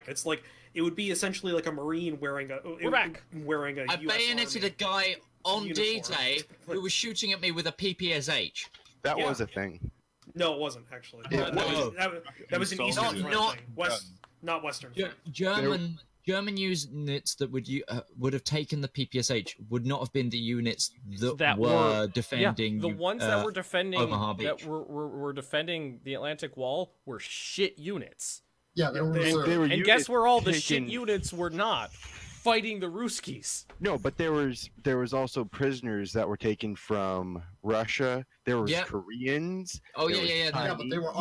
It's like it would be essentially like a Marine wearing a wearing a I US bayoneted Army a guy on uniform. D-Day who was shooting at me with a PPSH. That was a thing. No, it wasn't actually. Yeah, that was an Eastern Front thing. Not Western Front. German units that would have taken the PPSH would not have been the units that were defending. The ones that were defending Omaha Beach. that were defending the Atlantic Wall were shit units. Yeah, they were and guess where all the shit units were not? Fighting the Ruskies. No, but there was also prisoners that were taken from Russia. There was Koreans. Oh yeah. But they were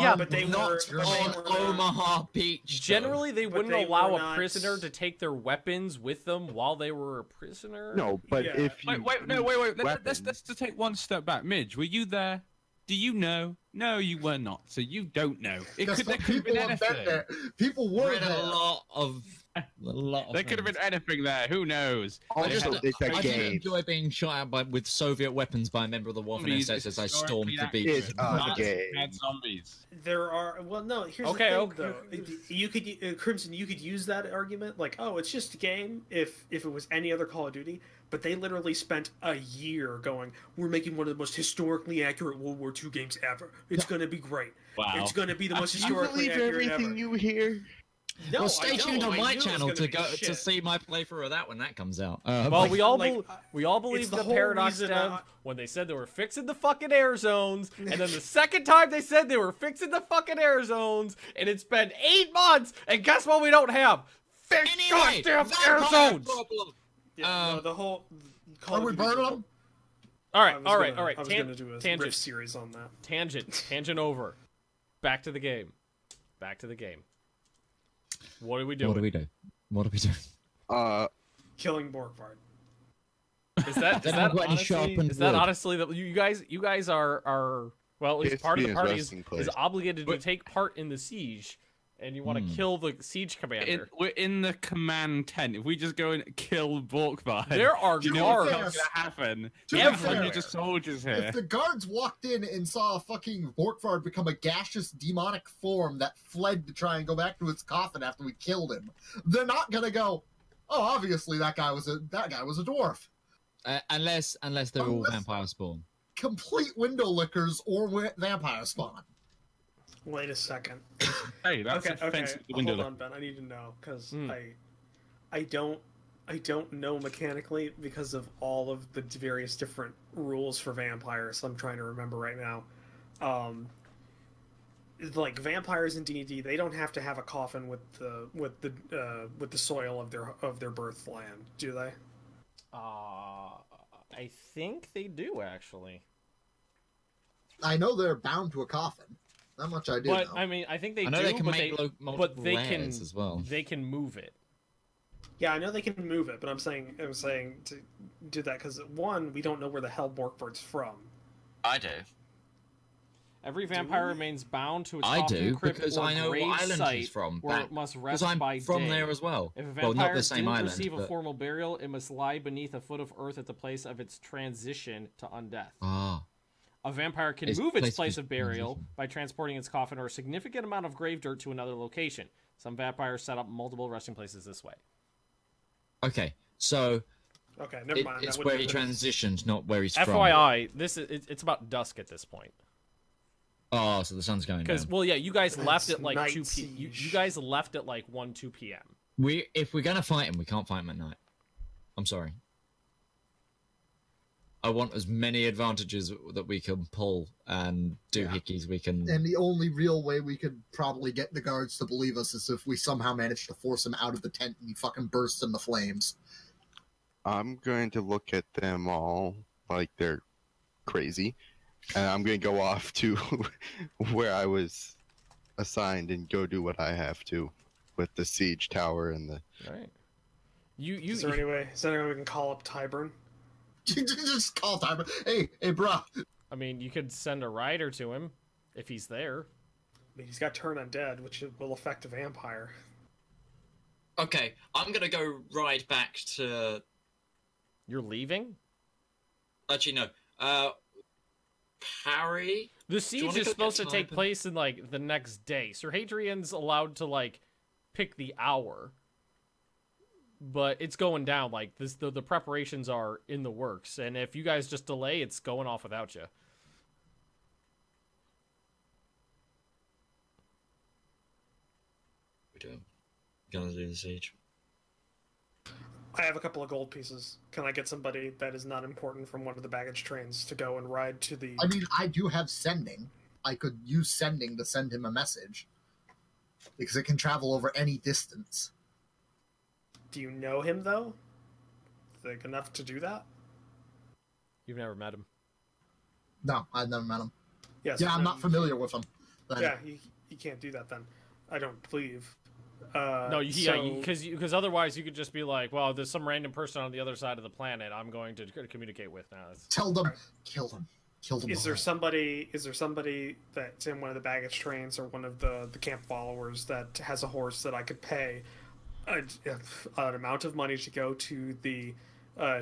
not on Omaha Beach. Generally, they wouldn't allow a prisoner to take their weapons with them while they were a prisoner. No, but if you wait. Let's just take one step back. Midge, were you there? Do you know? No, you were not. So you don't know. There could have been anything. People were there. A lot of there could have been anything there. Who knows? Also, it's a I game. did enjoy being shot at with Soviet weapons by a member of the Waffen SS as I stormed the beach. It's a game. Zombies. There are here's the thing though. You could Crimson, you could use that argument like, oh, it's just a game if it was any other Call of Duty. But they literally spent a year going, we're making one of the most historically accurate World War II games ever. It's going to be great. Wow. It's going to be the most historically accurate ever. You believe everything you hear? No, well, stay tuned on my channel to see my playthrough of that when that comes out. Well, we all believe the Paradox dev when they said they were fixing the fucking air zones, and then the second time they said they were fixing the fucking air zones, and it's been 8 months, and guess what we don't have? Fixed goddamn air zones! Yeah, no, the whole. Are we burning them? All right. I was gonna do a riff series on that. Tangent over. Back to the game. What are we doing? What are we doing? Killing Borkvarrd. Is that honestly that you guys are well, at least part of the party is obligated to take part in the siege. And you want to kill the siege commander. We're in the command tent. If we just go and kill Borkvarrd, there are you know what's going to happen? Hundreds of soldiers here. If the guards walked in and saw fucking Borkvarrd become a gaseous demonic form that fled to try and go back to his coffin after we killed him, they're not gonna go, oh, obviously that guy was a dwarf. Unless they're all vampire spawn. Complete window lickers or vampire spawn. Wait a second. Hey, that's offensive. Hold on, Ben. I need to know because I don't know mechanically because of all of the various different rules for vampires. I'm trying to remember right now. Like vampires in D&D, they don't have to have a coffin with the soil of their birth land, do they? I think they do actually. I know they're bound to a coffin. That much I do. But know. I mean, I think they I know do. They can make but they can as well. They can move it. Yeah, I know they can move it, but I'm saying to do that because one, we don't know where the hell Borkvard's from. I do. Every vampire remains bound to its crypt because or I know grave what island site he's from. Where it must rest I'm by from day. there as well. If a vampire not the same didn't island, receive a but... formal burial, it must lie beneath a foot of earth at the place of its transition to undeath. Ah. A vampire can move its place of burial by transporting its coffin or a significant amount of grave dirt to another location. Some vampires set up multiple resting places this way. Okay, so okay, never mind. It's where he transitions, not where he's from. FYI, it's about dusk at this point. Oh, so the sun's going down. Because well, yeah, you guys left at like 2 p. You guys left at like 2 p.m. If we're gonna fight him, we can't fight him at night. I'm sorry. I want as many advantages that we can pull and do hickeys we can. And the only real way we could probably get the guards to believe us is if we somehow manage to force him out of the tent and he fucking bursts into flames. I'm going to look at them all like they're crazy, and I'm going to go off to where I was assigned and go do what I have to with the siege tower and the. All right. Is there any way we can call up Tyburn? Just call Tyburn. Hey, bro. I mean, you could send a rider to him if he's there. I mean, he's got turn undead, which will affect a vampire. Okay, I'm gonna go ride back to. You're leaving? Actually, no. Parry. The siege is supposed to take place in like the next day. Sir Hadrian's allowed to like pick the hour. But it's going down. Like, the preparations are in the works. And if you guys just delay, it's going off without you. We're gonna do the siege. I have a couple of gold pieces. Can I get somebody that is not important from one of the baggage trains to go and ride to the... I mean, I do have sending. I could use sending to send him a message. Because it can travel over any distance. Do you know him, though? Think enough to do that? You've never met him. No, I've never met him. Yes, yeah, I'm not familiar with him. Then. Yeah, you can't do that then. I don't believe. No, because otherwise you could just be like, well, there's some random person on the other side of the planet I'm going to communicate with now. Tell them, kill them. Kill them. Is there somebody that's in one of the baggage trains or one of the camp followers that has a horse that I could pay an amount of money to go to the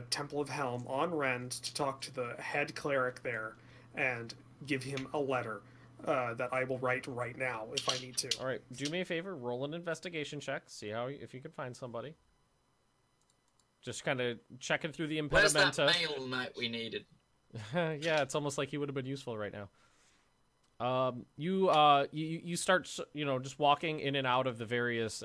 Temple of Helm on Rend to talk to the head cleric there and give him a letter that I will write right now if I need to. All right, do me a favor, roll an investigation check, see if you can find somebody. Just kind of checking through the impedimenta. Where's that mail knight we needed? Yeah, it's almost like he would have been useful right now. You start, just walking in and out of the various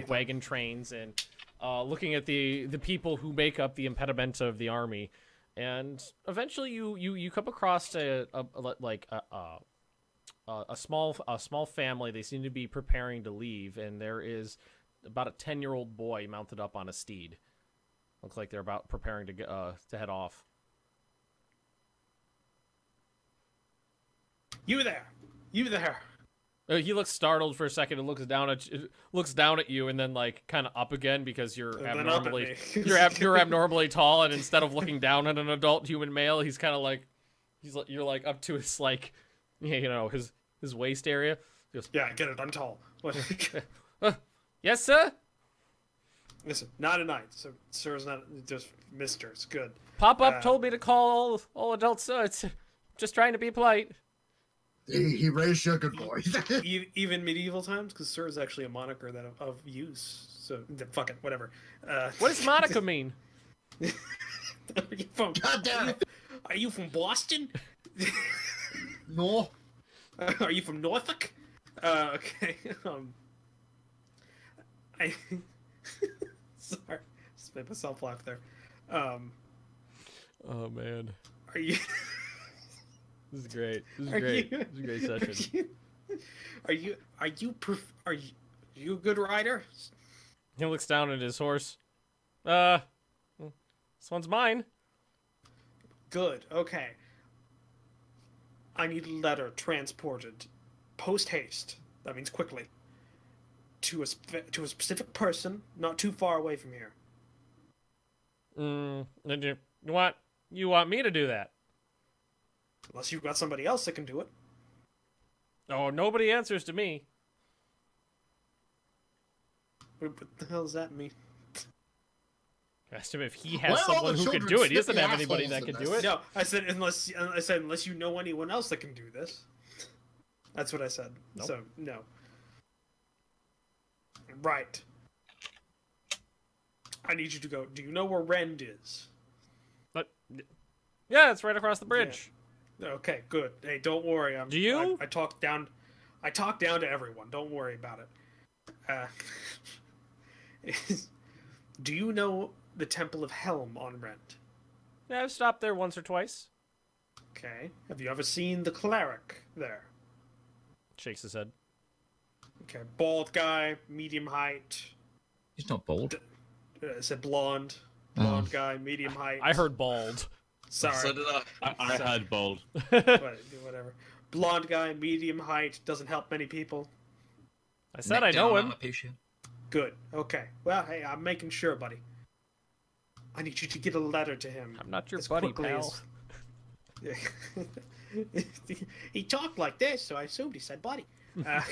wagon trains and looking at the people who make up the impedimenta of the army, and eventually you come across a small family. They seem to be preparing to leave, and there is about a 10-year-old boy mounted up on a steed. Looks like they're about preparing to head off. You there! You there! He looks startled for a second and looks down at you, and then like kind of up again because you're abnormally tall, and instead of looking down at an adult human male, he's kind of like you're like up to his like his waist area. He goes, yeah, I get it. I'm tall. What? Yes, sir. Listen, not a knight, so sir's not just Mister. It's good. Pop up told me to call all adults sir. It's just trying to be polite. He raised you a good boy. Even medieval times, because sir is actually a moniker that of use. So fuck it, whatever. What does Monica mean? Are you from Boston? No. Are you from Norfolk? Okay. Sorry, just made myself laugh there. Oh man. Are you? This is great. This is great. This is a great session. Are you a good rider? He looks down at his horse. This one's mine. Good. Okay. I need a letter transported, post haste. That means quickly. To a specific person, not too far away from here. You want me to do that? Unless you've got somebody else that can do it. Oh, nobody answers to me. What the hell does that mean? Asked him if he has someone who can do it. He doesn't have anybody that can do it. No, I said unless you know anyone else that can do this. That's what I said. Nope. So no. Right. I need you to go. Do you know where Rend is? But yeah, it's right across the bridge. Yeah. Okay, good. Hey, don't worry. Do you? I talk down to everyone. Don't worry about it. Do you know the Temple of Helm on Rend? Yeah, I've stopped there once or twice. Okay. Have you ever seen the cleric there? Shakes his head. Okay. Bald guy, medium height. He's not bald. I said blonde. Blonde guy, medium height. I heard bald. Sorry. So did I heard bald. Whatever. Blonde guy, medium height, doesn't help many people. I said I know him. Good. Okay. Well, hey, I'm making sure, buddy. I need you to get a letter to him. I'm not your buddy, pal. He talked like this, so I assumed he said buddy. I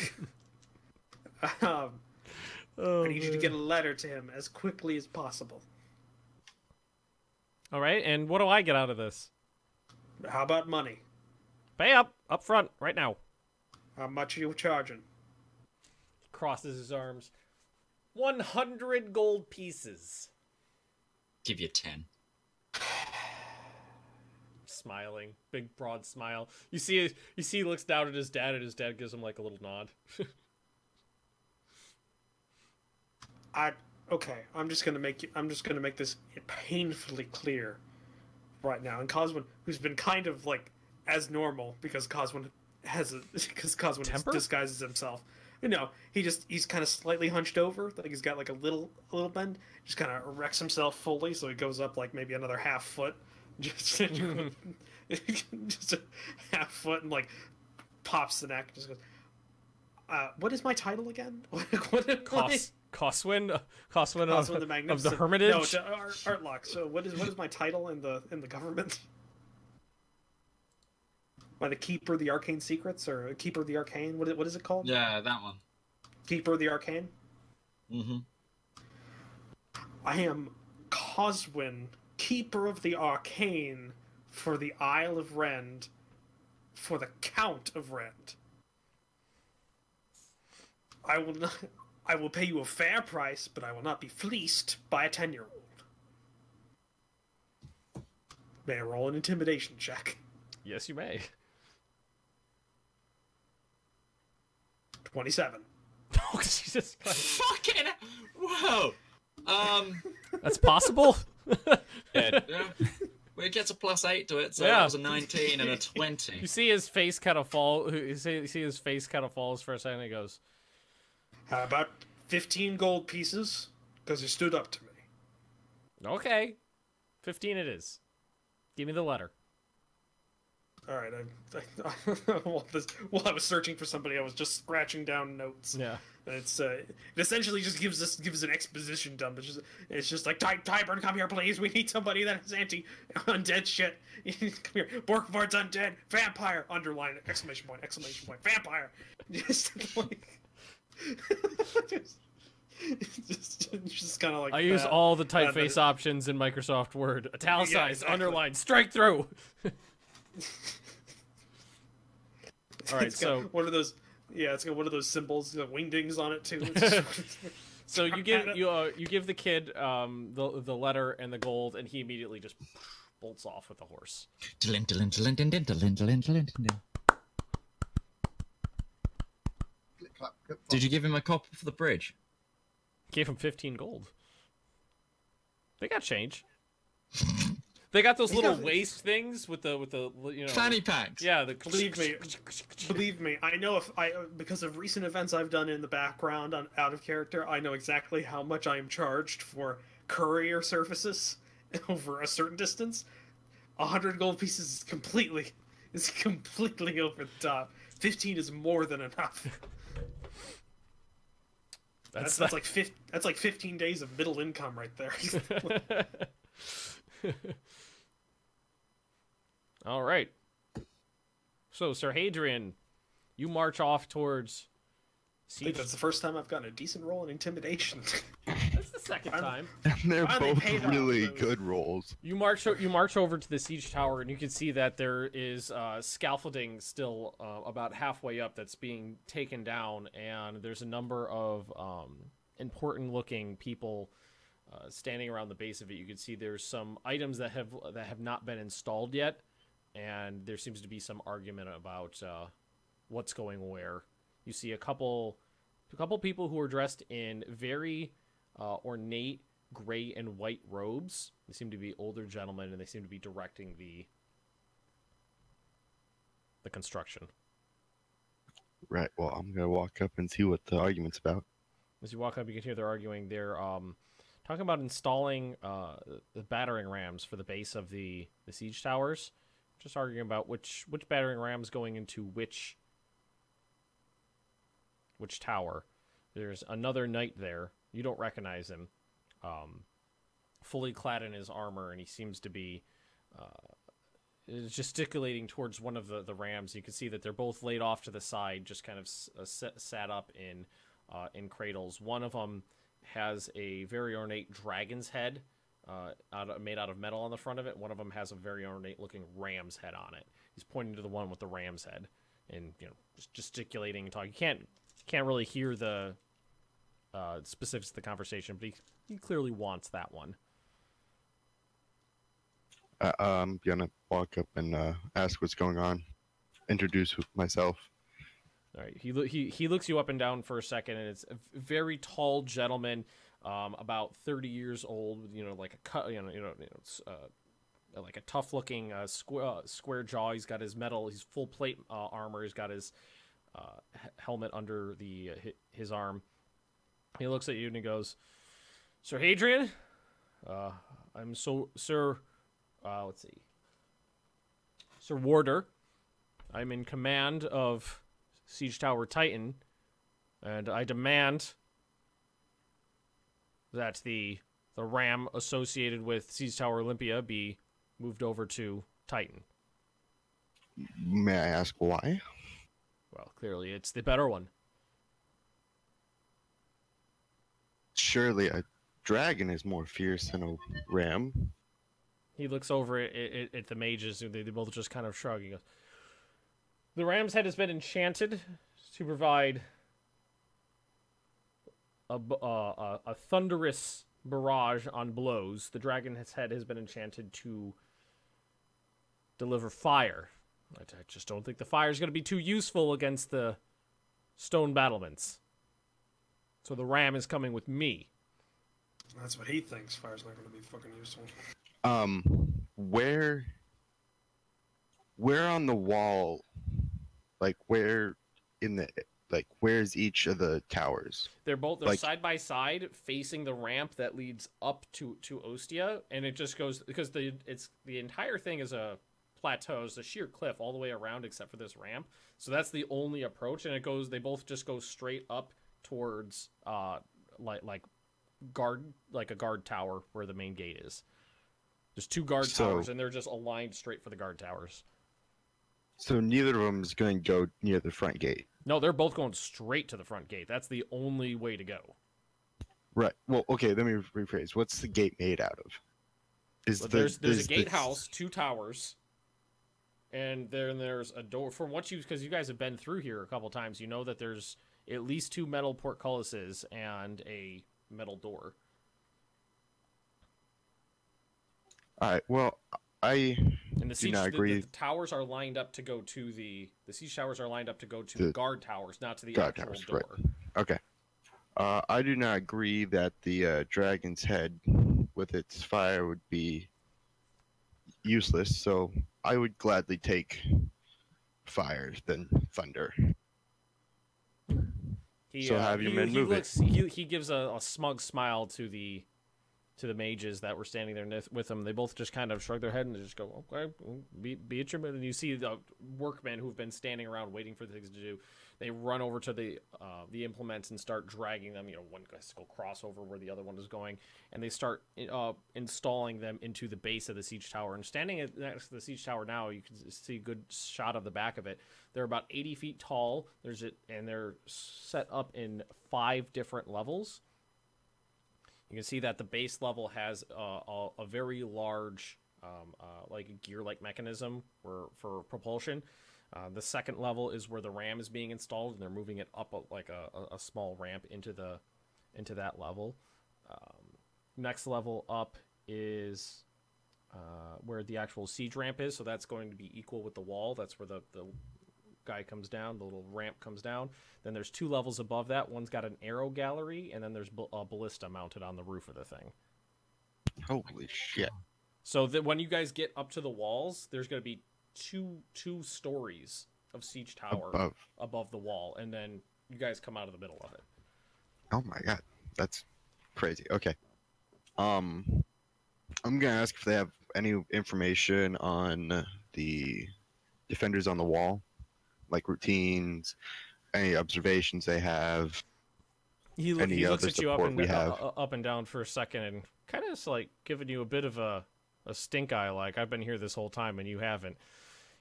need you to get a letter to him as quickly as possible. All right, and what do I get out of this? How about money? Pay up front, right now. How much are you charging? crosses his arms. 100 gold pieces. Give you 10. Smiling, big broad smile. You see he looks down at his dad, and his dad gives him like a little nod. Okay, I'm just gonna make this painfully clear right now. And Coswin, who's been kind of like as normal because Coswin disguises himself. You know, he's kind of slightly hunched over, like he's got like a little bend. Just kind of erects himself fully, so he goes up like maybe another half foot, just a half foot, and like pops the neck. Just goes, what is my title again? Coswin the Magnificent of the Hermitage. No, it's Artlock. So what is my title in the government? By the Keeper of the Arcane Secrets, or Keeper of the Arcane? What is it called? Yeah, that one. Keeper of the Arcane? Mm-hmm. I am Coswin, Keeper of the Arcane, for the Isle of Rend, for the Count of Rend. I will pay you a fair price, but I will not be fleeced by a 10-year-old. May I roll an intimidation check? Yes, you may. 27. Oh, Jesus Christ. Fucking... Whoa! That's possible? Yeah. Well, it gets a +8 to it, so that was a 19 and a 20. You see his face kind of fall. You see his face kind of falls for a second, and he goes, How about 15 gold pieces? Because you stood up to me. okay. 15 it is. Give me the letter. All right, while I was searching for somebody, I was just scratching down notes. Yeah. It's it essentially just gives an exposition dump. It's just like Tyburn, come here, please. We need somebody that is anti-undead shit. Come here, Borkvarrd's undead, vampire. Underline exclamation point, vampire. Just like, just kind of like. I use all the typeface options in Microsoft Word: italicized, yeah, exactly. underline, strike through. All right, so one of those. Yeah, it's got one of those symbols, the wingdings on it too. So you give the kid the letter and the gold, and he immediately just bolts off with the horse. Did you give him a copper for the bridge? Gave him 15 gold. They got change. They got those little waist things with the fanny packs. Yeah, believe me. I know because of recent events I've done in the background on out of character, I know exactly how much I am charged for courier services over a certain distance. 100 gold pieces is completely over the top. 15 is more than enough. That's like 15 days of middle income right there. All right. So, Sir Hadrian, you march off towards I think that's the first time I've gotten a decent roll in intimidation. That's the second time. And they're both really good rolls. You march over to the siege tower, and you can see that there is scaffolding still about halfway up that's being taken down, and there's a number of important-looking people standing around the base of it. You can see there's some items that have not been installed yet, and there seems to be some argument about what's going where. You see a couple people who are dressed in very ornate gray and white robes. They seem to be older gentlemen, and they seem to be directing the construction. Right. Well, I'm gonna walk up and see what the argument's about. As you walk up, you can hear they're arguing. They're talking about installing the battering rams for the base of the siege towers. Just arguing about which battering rams going into which tower. There's another knight there. You don't recognize him. Fully clad in his armor, and he seems to be gesticulating towards one of the rams. You can see that they're both laid off to the side, just kind of sat up in cradles. One of them has a very ornate dragon's head made out of metal on the front of it. One of them has a very ornate looking ram's head on it. He's pointing to the one with the ram's head and just gesticulating and talking. You can't really hear the specifics of the conversation, but he clearly wants that one. I'm gonna walk up and ask what's going on. Introduce myself. All right. He looks you up and down for a second, and it's a very tall gentleman, about 30 years old. Like like a tough looking square jaw. He's got his full plate armor. He's got his helmet under his arm. He looks at you and he goes, "Sir Hadrian, I'm Sir. Let's see, Sir Warder. I'm in command of Siege Tower Titan, and I demand that the ram associated with Siege Tower Olympia be moved over to Titan." May I ask why? Well, clearly it's the better one. Surely a dragon is more fierce than a ram. He looks over at the mages, and they both just kind of shrug. He goes, "The ram's head has been enchanted to provide a thunderous barrage on blows. The dragon's head has been enchanted to deliver fire. I just don't think the fire is going to be too useful against the stone battlements. So the ram is coming with me." That's what he thinks. Fire's not going to be fucking useful. Where on the wall, like where's each of the towers? They're side by side facing the ramp that leads up to Ostia, and it just goes, because the entire thing is a plateau, it's a sheer cliff all the way around except for this ramp. So that's the only approach, and they both just go straight up towards like a guard tower where the main gate is. There's two guard towers, and they're just aligned straight for the guard towers. So neither of them is going to go near the front gate. No, they're both going straight to the front gate. That's the only way to go. Right. Well, okay, let me rephrase. What's the gate made out of? There's a gatehouse, two towers, and then there's a door. Because you guys have been through here a couple times, you know that there's at least two metal portcullises and a metal door. All right. Well, I do not agree. The towers are lined up to go to the siege towers are lined up to go to the guard towers, not to the actual door. Right. Okay. I do not agree that the dragon's head with its fire would be useless. So I would gladly take fire than thunder. Have your men move it. He gives a smug smile to the mages that were standing there with him. They both just kind of shrug their head and they just go, "Okay, be at your man." And you see the workmen who've been standing around waiting for things to do. They run over to the implements and start dragging them. One guy's go cross over where the other one is going, and they start installing them into the base of the siege tower. And standing next to the siege tower now, you can see a good shot of the back of it. They're about 80 feet tall. And they're set up in 5 different levels. You can see that the base level has a very large, like a gear-like mechanism for propulsion. The second level is where the ram is being installed, and they're moving it up like a small ramp into that level. Next level up is where the actual siege ramp is, so that's going to be equal with the wall. That's where the guy comes down, the little ramp comes down. Then there's 2 levels above that. One's got an arrow gallery, and then there's a ballista mounted on the roof of the thing. Holy shit. So that when you guys get up to the walls, there's going to be two stories of siege tower above the wall, and then you guys come out of the middle of it. Oh my god, that's crazy. Okay. I'm gonna ask if they have any information on the defenders on the wall, like routines, any observations they have. He looks at you up and down for a second, and kind of just like giving you a bit of a stink eye, like, "I've been here this whole time and you haven't."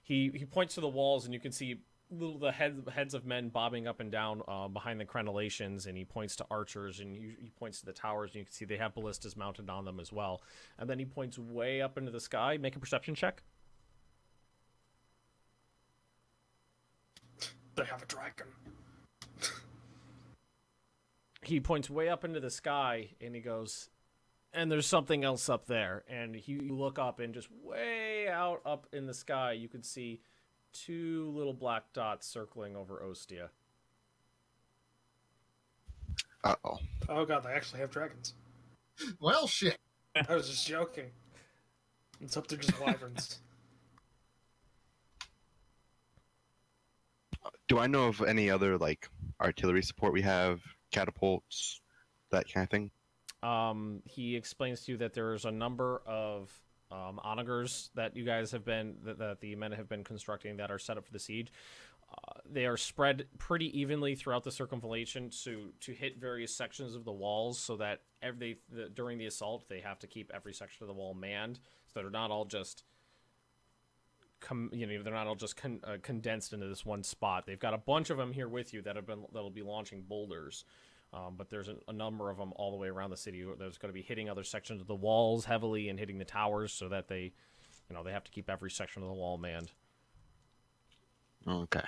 He points to the walls, and you can see the heads of men bobbing up and down behind the crenellations, and he points to archers, and he points to the towers, and you can see they have ballistas mounted on them as well. And then he points way up into the sky. Make a perception check. They have a dragon. he points way up into the sky, and he goes, and there's something else up there. And you look up, and just way out up in the sky, you can see 2 little black dots circling over Ostia. Uh-oh. Oh god, they actually have dragons. Well, shit. I was just joking. It's up to just wyverns. Do I know of any other, like, artillery support we have? Catapults? That kind of thing? He explains to you that there's a number of onagers that you guys have been, that the men have been constructing that are set up for the siege. They are spread pretty evenly throughout the circumvallation to hit various sections of the walls, so that during the assault they have to keep every section of the wall manned, so they're not all just condensed into this one spot. They've got a bunch of them here with you that'll be launching boulders, but there's a number of them all the way around the city. There's going to be hitting other sections of the walls heavily and hitting the towers, so that they have to keep every section of the wall manned. Okay.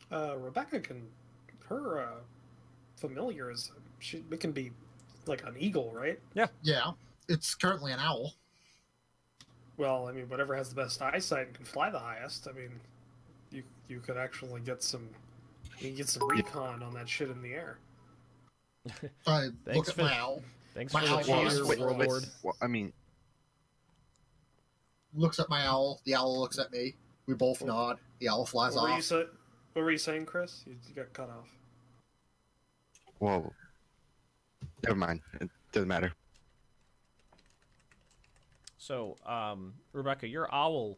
Rebecca her familiar it can be like an eagle, right? Yeah. Yeah. It's currently an owl. Well, I mean, whatever has the best eyesight and can fly the highest. I mean, you could actually get some recon on that shit in the air. I look at my owl. Thanks My for owl the cheer, wait, Warlord. Well, I mean, looks at my owl. The owl looks at me. We both nod. The owl flies What off. What were you saying, Chris? You got cut off. well, never mind. It doesn't matter. So, Rebecca, your owl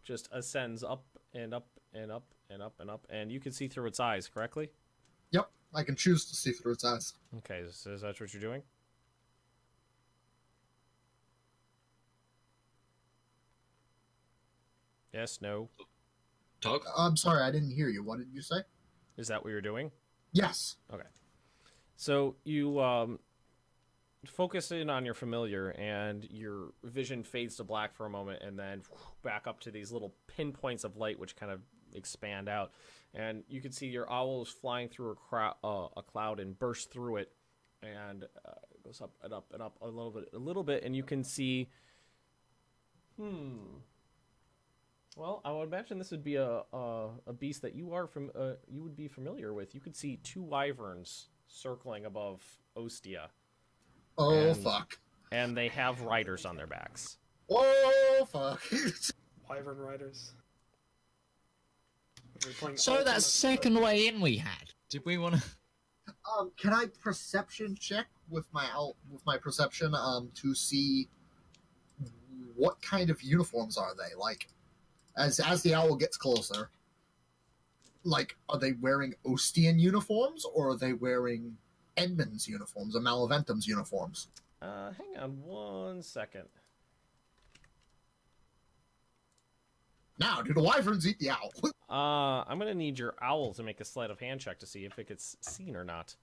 just ascends up and up and up and up and up, and you can see through its eyes, correctly? Yep, I can choose to see through its eyes. Okay, so is that what you're doing? Yes, no? Tog? I'm sorry, I didn't hear you. What did you say? Is that what you're doing? Yes. Okay. So you focus in on your familiar, and your vision fades to black for a moment, and then back up to these little pinpoints of light which kind of expand out. And you can see your owl is flying through a cloud and bursts through it, and goes up and up and up a little bit, and you can see... Well, I would imagine this would be a beast that you would be familiar with. You could see 2 wyverns circling above Ostia. Oh, fuck. And they have riders on their backs. Oh, fuck. Wyvern riders. So that second way in we had. Did we want to? Can I perception check with my perception to see what kind of uniforms are they? Like, as the owl gets closer, like, are they wearing Ostian uniforms, or are they wearing Edmund's uniforms or Malaventum's uniforms? Hang on 1 second. Now, do the wyverns eat the owl? I'm gonna need your owl to make a sleight of hand check to see if it gets seen or not.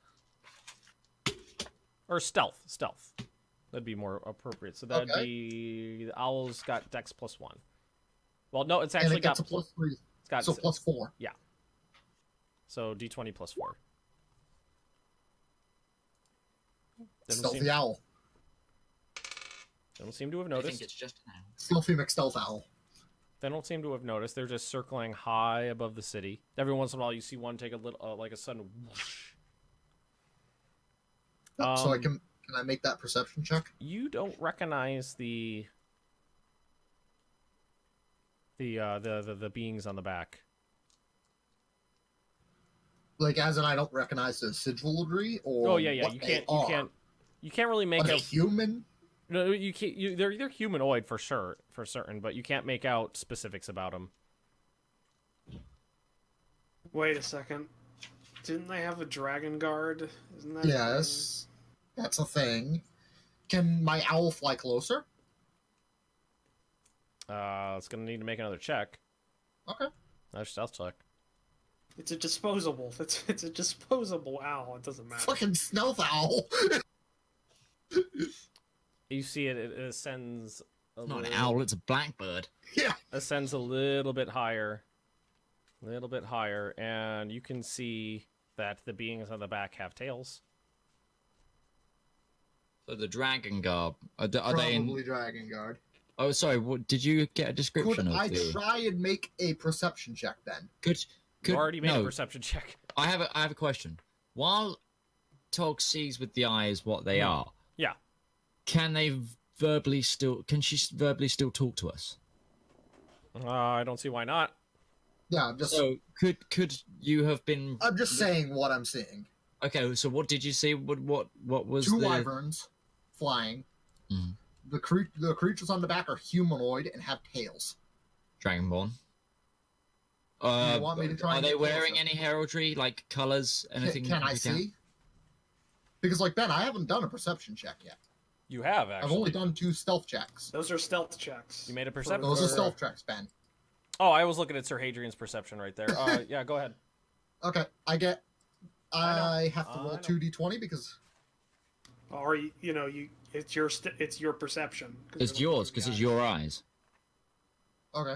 Or stealth. That'd be more appropriate. So that'd be... The owl's got Dex +1. Well, no, it's actually got... a +3. It's got... So +4. Yeah. So D20 +4. Stealthy owl. They don't seem to have I noticed. think it's just an owl. Stealthy McStealth owl. They don't seem to have noticed. They're just circling high above the city. Every once in a while, you see one take a little, like a sudden whoosh. So can I make that perception check? You don't recognize the beings on the back. Like, as in, I don't recognize the sigilry, or oh yeah, you can't really make out out human. No, you can't. They're humanoid for certain, but you can't make out specifics about them. Wait a second. Didn't they have a dragon guard? Isn't that? Yes, that's a thing. Can my owl fly closer? It's gonna need to make another check. Okay. Another stealth check. It's a disposable. It's a disposable owl. It doesn't matter. Fucking stealth owl. You see it ascends. Not an owl, it's a blackbird. Yeah. Ascends a little bit higher, A little bit higher, and you can see that the beings on the back have tails. So the Dragon Guard, are Probably they in... Dragon Guard. Oh, sorry, what, did you get a description Could of I the... try and make a perception check, Ben? You already made a perception check. I have a question. While Tog sees with the eyes what they are, yeah, can she verbally still talk to us? I don't see why not. Yeah, I'm just. So could you have been? I'm just saying what I'm seeing. Okay, so what did you see? What was two wyverns flying? Mm. The creatures on the back are humanoid and have tails. Dragonborn. Do you want me to try? Are they wearing any heraldry, like colors, anything? Can I see? Because, like, Ben, I haven't done a perception check yet. You have, actually. I've only done 2 stealth checks. Those are stealth checks. You made a perception. Those are stealth checks, Ben. Oh, I was looking at Sir Hadrian's perception right there. Yeah, go ahead. Okay, I have to roll 2d20 because. Or it's your perception. It's yours because it's your eyes. Okay.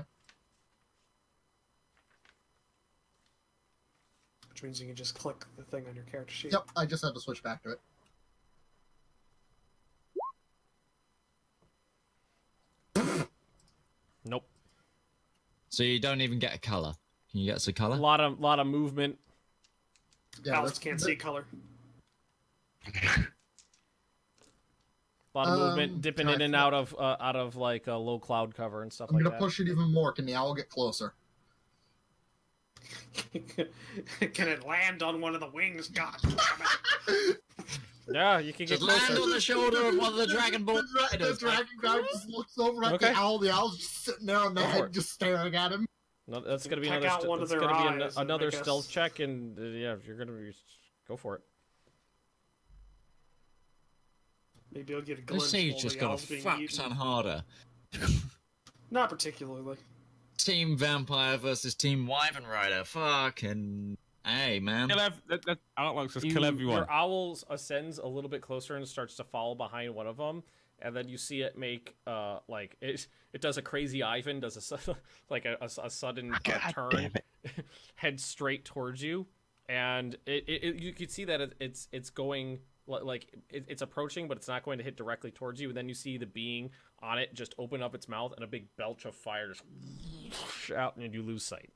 Which means you can just click the thing on your character sheet. Yep, I just had to switch back to it. Nope. So you don't even get a color. Can you get us a color? A lot of movement. Yeah, Alex can't see color. A lot of movement, dipping in and out of like a low cloud cover and stuff like that. I'm gonna push it even more. Can the owl get closer? Can it land on one of the wings? God damn it. Yeah, you can get Just closer. land on the shoulder of one of the Dragonborn. The dragon guy just looks over at the owl. The owl's just sitting there on the head, just staring at him. No, that's gonna be Peck out one of their eyes, another stealth check, and yeah, you're gonna go for it. Maybe I'll get a glimpse. This siege just got a fuck ton harder. Not particularly. Team Vampire versus Team Wyvern Rider. Fucking hey, man. Alex says kill everyone. Your owl ascends a little bit closer and starts to follow behind one of them, and then you see it make like it does a crazy Ivan, does a sudden turn, head straight towards you, and you could see that it's going like it's approaching, but it's not going to hit directly towards you. And then you see the being on it just open up its mouth, and a big belch of fire just out, and you lose sight.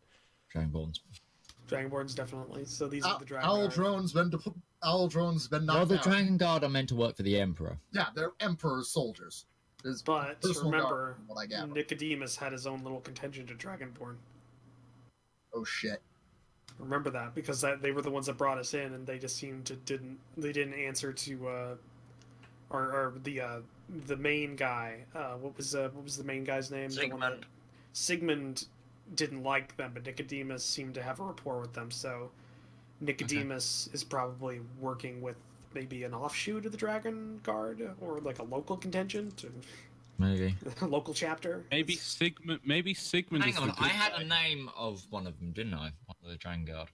Dragonborns definitely. So these are the Dragon Owl Guard. drones been knocked Well, the out. Dragon Guard are meant to work for the Emperor. Yeah, they're Emperor's soldiers. But personal remember, guard, from what I gather. Nicodemus had his own little contingent of Dragonborn. Oh shit. Remember that, because they were the ones that brought us in, and they just seemed to didn't answer to or the main guy. What was the main guy's name? Sigmund. Sigmund didn't like them, but Nicodemus seemed to have a rapport with them. So Nicodemus is probably working with maybe an offshoot of the Dragon Guard, or like a local contingent, Maybe a local chapter. Maybe Sigmund. Hang on, I had a name of one of them, didn't I? One of the Dragon Guard.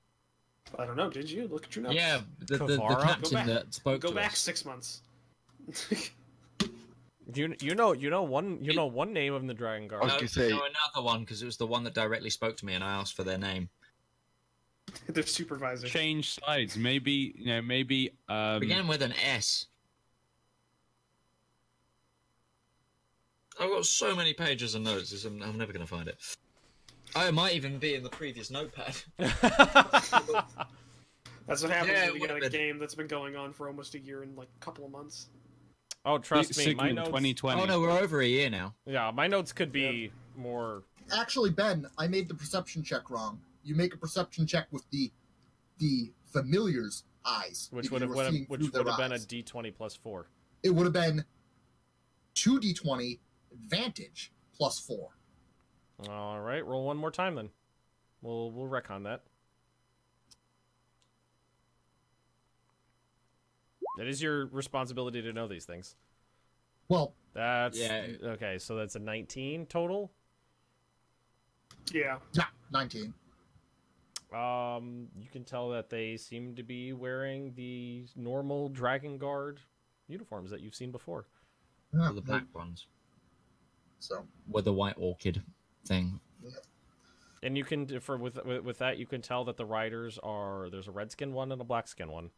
I don't know. Did you look at your notes? Yeah, the captain that spoke to us. Go back 6 months. You know one name of the Dragon Guard. I was gonna say another one because it was the one that directly spoke to me, and I asked for their name. Their supervisor. Change sides. Maybe Begin with an S. I've got so many pages of notes, I'm never going to find it. Oh, it might even be in the previous notepad. That's what happens when you get a game that's been going on for almost a year and like a couple of months. Oh, trust me, my Sigmund notes. 2020. Oh no, we're over a year now. Yeah, my notes could be more. Actually, Ben, I made the perception check wrong. You make a perception check with the familiar's eyes, Which would have been a D20 plus 4. It would have been 2d20 advantage plus 4. All right, roll one more time then. We'll retcon that. It is your responsibility to know these things. Well, that's okay. So that's a 19 total. Yeah. Yeah, 19. You can tell that they seem to be wearing the normal Dragon Guard uniforms that you've seen before. Yeah, The black ones. So With the white orchid thing. And you can with that you can tell that the riders are there's a red skin one and a black skin one.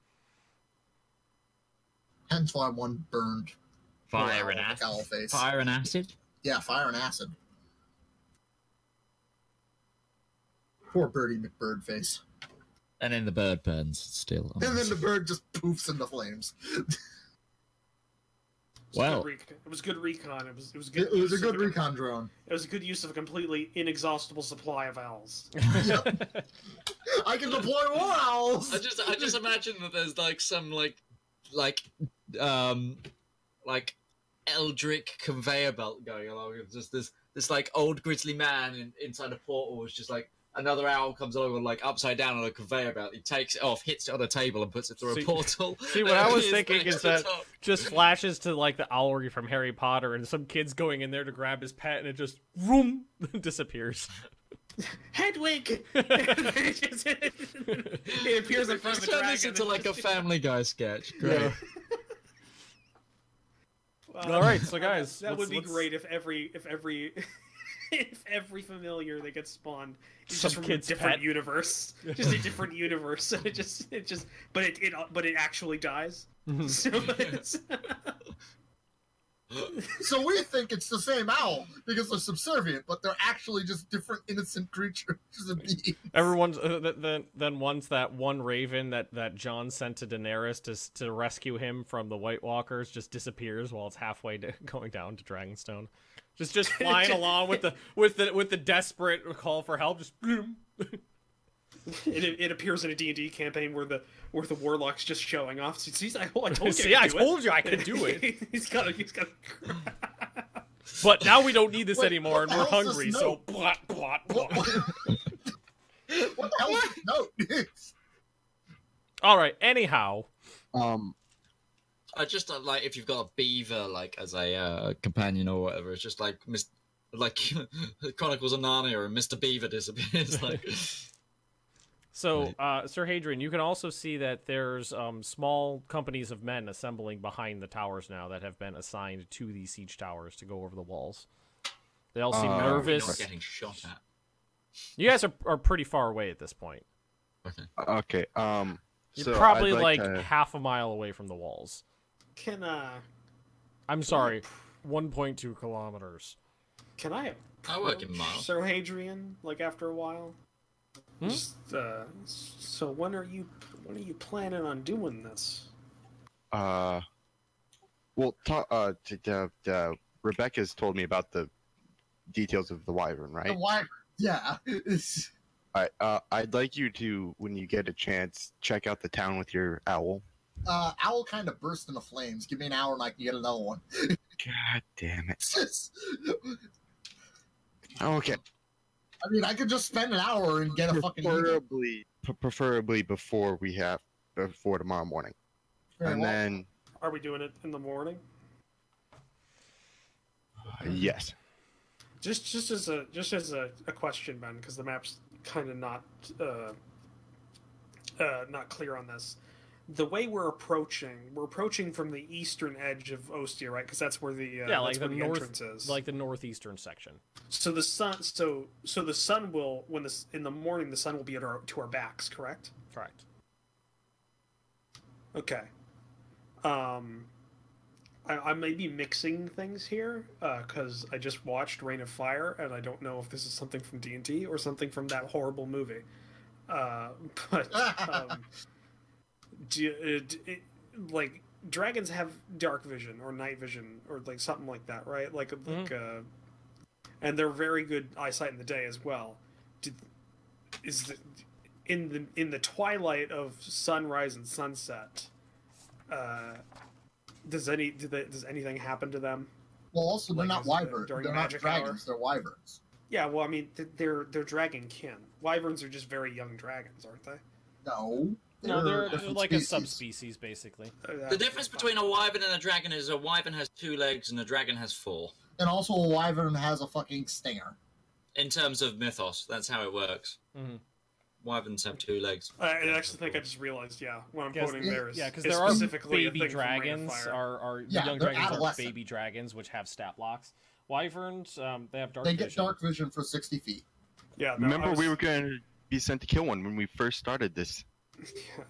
Hence why one burned. Fire and acid. Face. Fire and acid. Yeah, fire and acid. Poor Birdie McBird face. And then the bird burns still. And then the bird just poofs into flames. Well, it was good recon. It was good. It was a good recon drone. It was a good use of a completely inexhaustible supply of owls. Yep. I can deploy more owls. I just imagine that there's like some like eldritch conveyor belt going along. It's just this like old grizzly man inside a portal is just like. Another owl comes along and like upside down on a conveyor belt. He takes it off, hits it on a table, and puts it through a portal. See, what I was thinking is that just flashes to like the owlery from Harry Potter, and some kid's going in there to grab his pet, and it just vroom disappears. Hedwig. It appears in front of the dragon. Turn this into like a Family Guy sketch. Great. Yeah. All right, so guys, that would be great if every familiar that gets spawned is just from a different universe, just a different universe, and but it actually dies. So we think it's the same owl because they're subservient, but they're actually just different innocent creatures. Everyone's then once that one raven that Jon sent to Daenerys to rescue him from the White Walkers just disappears while it's halfway going down to Dragonstone. Just flying along with the desperate call for help. Just boom. It appears in a D&D campaign where the warlock's just showing off. See, I told you. See, I told you I could do it. he's got. But now we don't need this anymore, and we're hungry. So plot. What the hell is this note? All right. Anyhow. I just like if you've got a beaver like as a companion or whatever. It's just like Chronicles of Narnia and Mr. Beaver disappears. Like. So, Sir Hadrian, you can also see that there's small companies of men assembling behind the towers now that have been assigned to these siege towers to go over the walls. They all seem nervous. Not getting shot at. You guys are pretty far away at this point. Okay. You're probably like half a mile away from the walls. I'm sorry, 1.2 kilometers. Can I work in miles. Sir Hadrian, like after a while? Just, so when are you planning on doing this? Well, Rebecca's told me about the details of the wyvern, right? The wyvern, yeah. I'd like you to, when you get a chance, check out the town with your owl. Owl kind of burst into flames. Give me an hour and I can get another one. God damn it. Okay. I mean, I could just spend an hour and get a fucking preferably before tomorrow morning. Then are we doing it in the morning? Yes. Just as a question, Ben, because the map's kind of not clear on this. The way we're approaching from the eastern edge of Ostia, right? Because that's where the like the entrance is, like the northeastern section. So the sun, so the sun will in the morning the sun will be to our backs, correct? Correct. Okay. I may be mixing things here because I just watched Reign of Fire and I don't know if this is something from D&D or something from that horrible movie. Like dragons have dark vision or night vision or like something like that, right? And they're very good eyesight in the day as well. In the twilight of sunrise and sunset, does anything happen to them? Well, also they're not wyverns. They're not dragons. They're wyverns. Yeah, well, I mean, they're dragon kin. Wyverns are just very young dragons, aren't they? No. They're like a subspecies, basically. The difference between a wyvern and a dragon is a wyvern has 2 legs and a dragon has 4. And also a wyvern has a fucking stinger. In terms of mythos, that's how it works. Mm-hmm. Wyverns have 2 legs. I actually think I just realized, what I'm quoting there is... Yeah, because there are baby dragons, young dragons are baby dragons, which have stat blocks. Wyverns, they have dark vision. They get dark vision for 60 feet. Yeah. No, Remember, we were going to be sent to kill one when we first started this.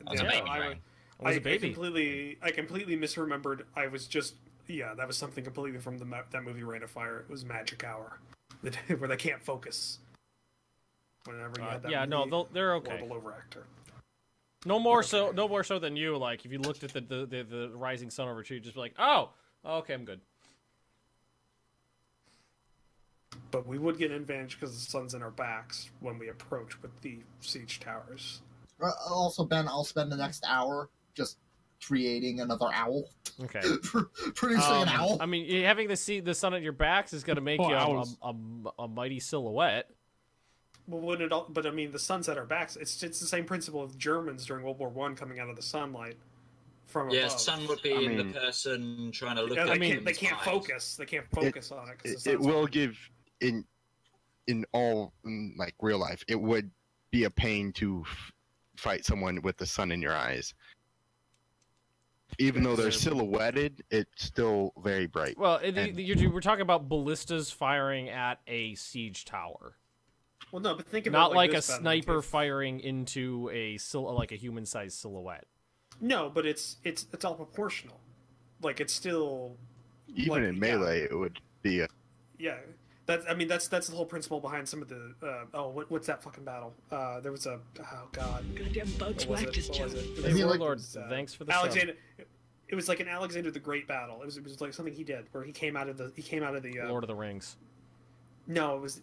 That's a baby brain. I completely misremembered. I was just that was something completely from that movie Rain of Fire. It was Magic Hour, where they can't focus. Whenever you had that they're okay. Horrible overactor. No more so than you. Like if you looked at the rising sun over tree, just be like, oh, okay, I'm good. But we would get an advantage because the sun's in our backs when we approach with the siege towers. Also, Ben, I'll spend the next hour just creating another owl. Okay. Producing an owl. I mean, having the sun at your backs is going to make you a mighty silhouette. Well, but I mean, the sun's at our backs. It's the same principle of Germans during World War I coming out of the sunlight from above. Yeah, sun would be in the person trying to look at it. They can't focus. They can't focus on it. It will give, in like real life, it would be a pain to fight someone with the sun in your eyes. Even though they're silhouetted, it's still very bright. Well, we're talking about ballistas firing at a siege tower. Well, no, but think about not like a sniper firing into a human-sized silhouette. No, but it's all proportional. Like it's still even in melee, it would be a That's the whole principle behind some of the what's that fucking battle? There was a goddamn bugs whacked his Joe. Hey, Warlord, thanks for the Alexander. It was like an Alexander the Great battle. It was like something he did where he came out of the Lord of the Rings. No, it was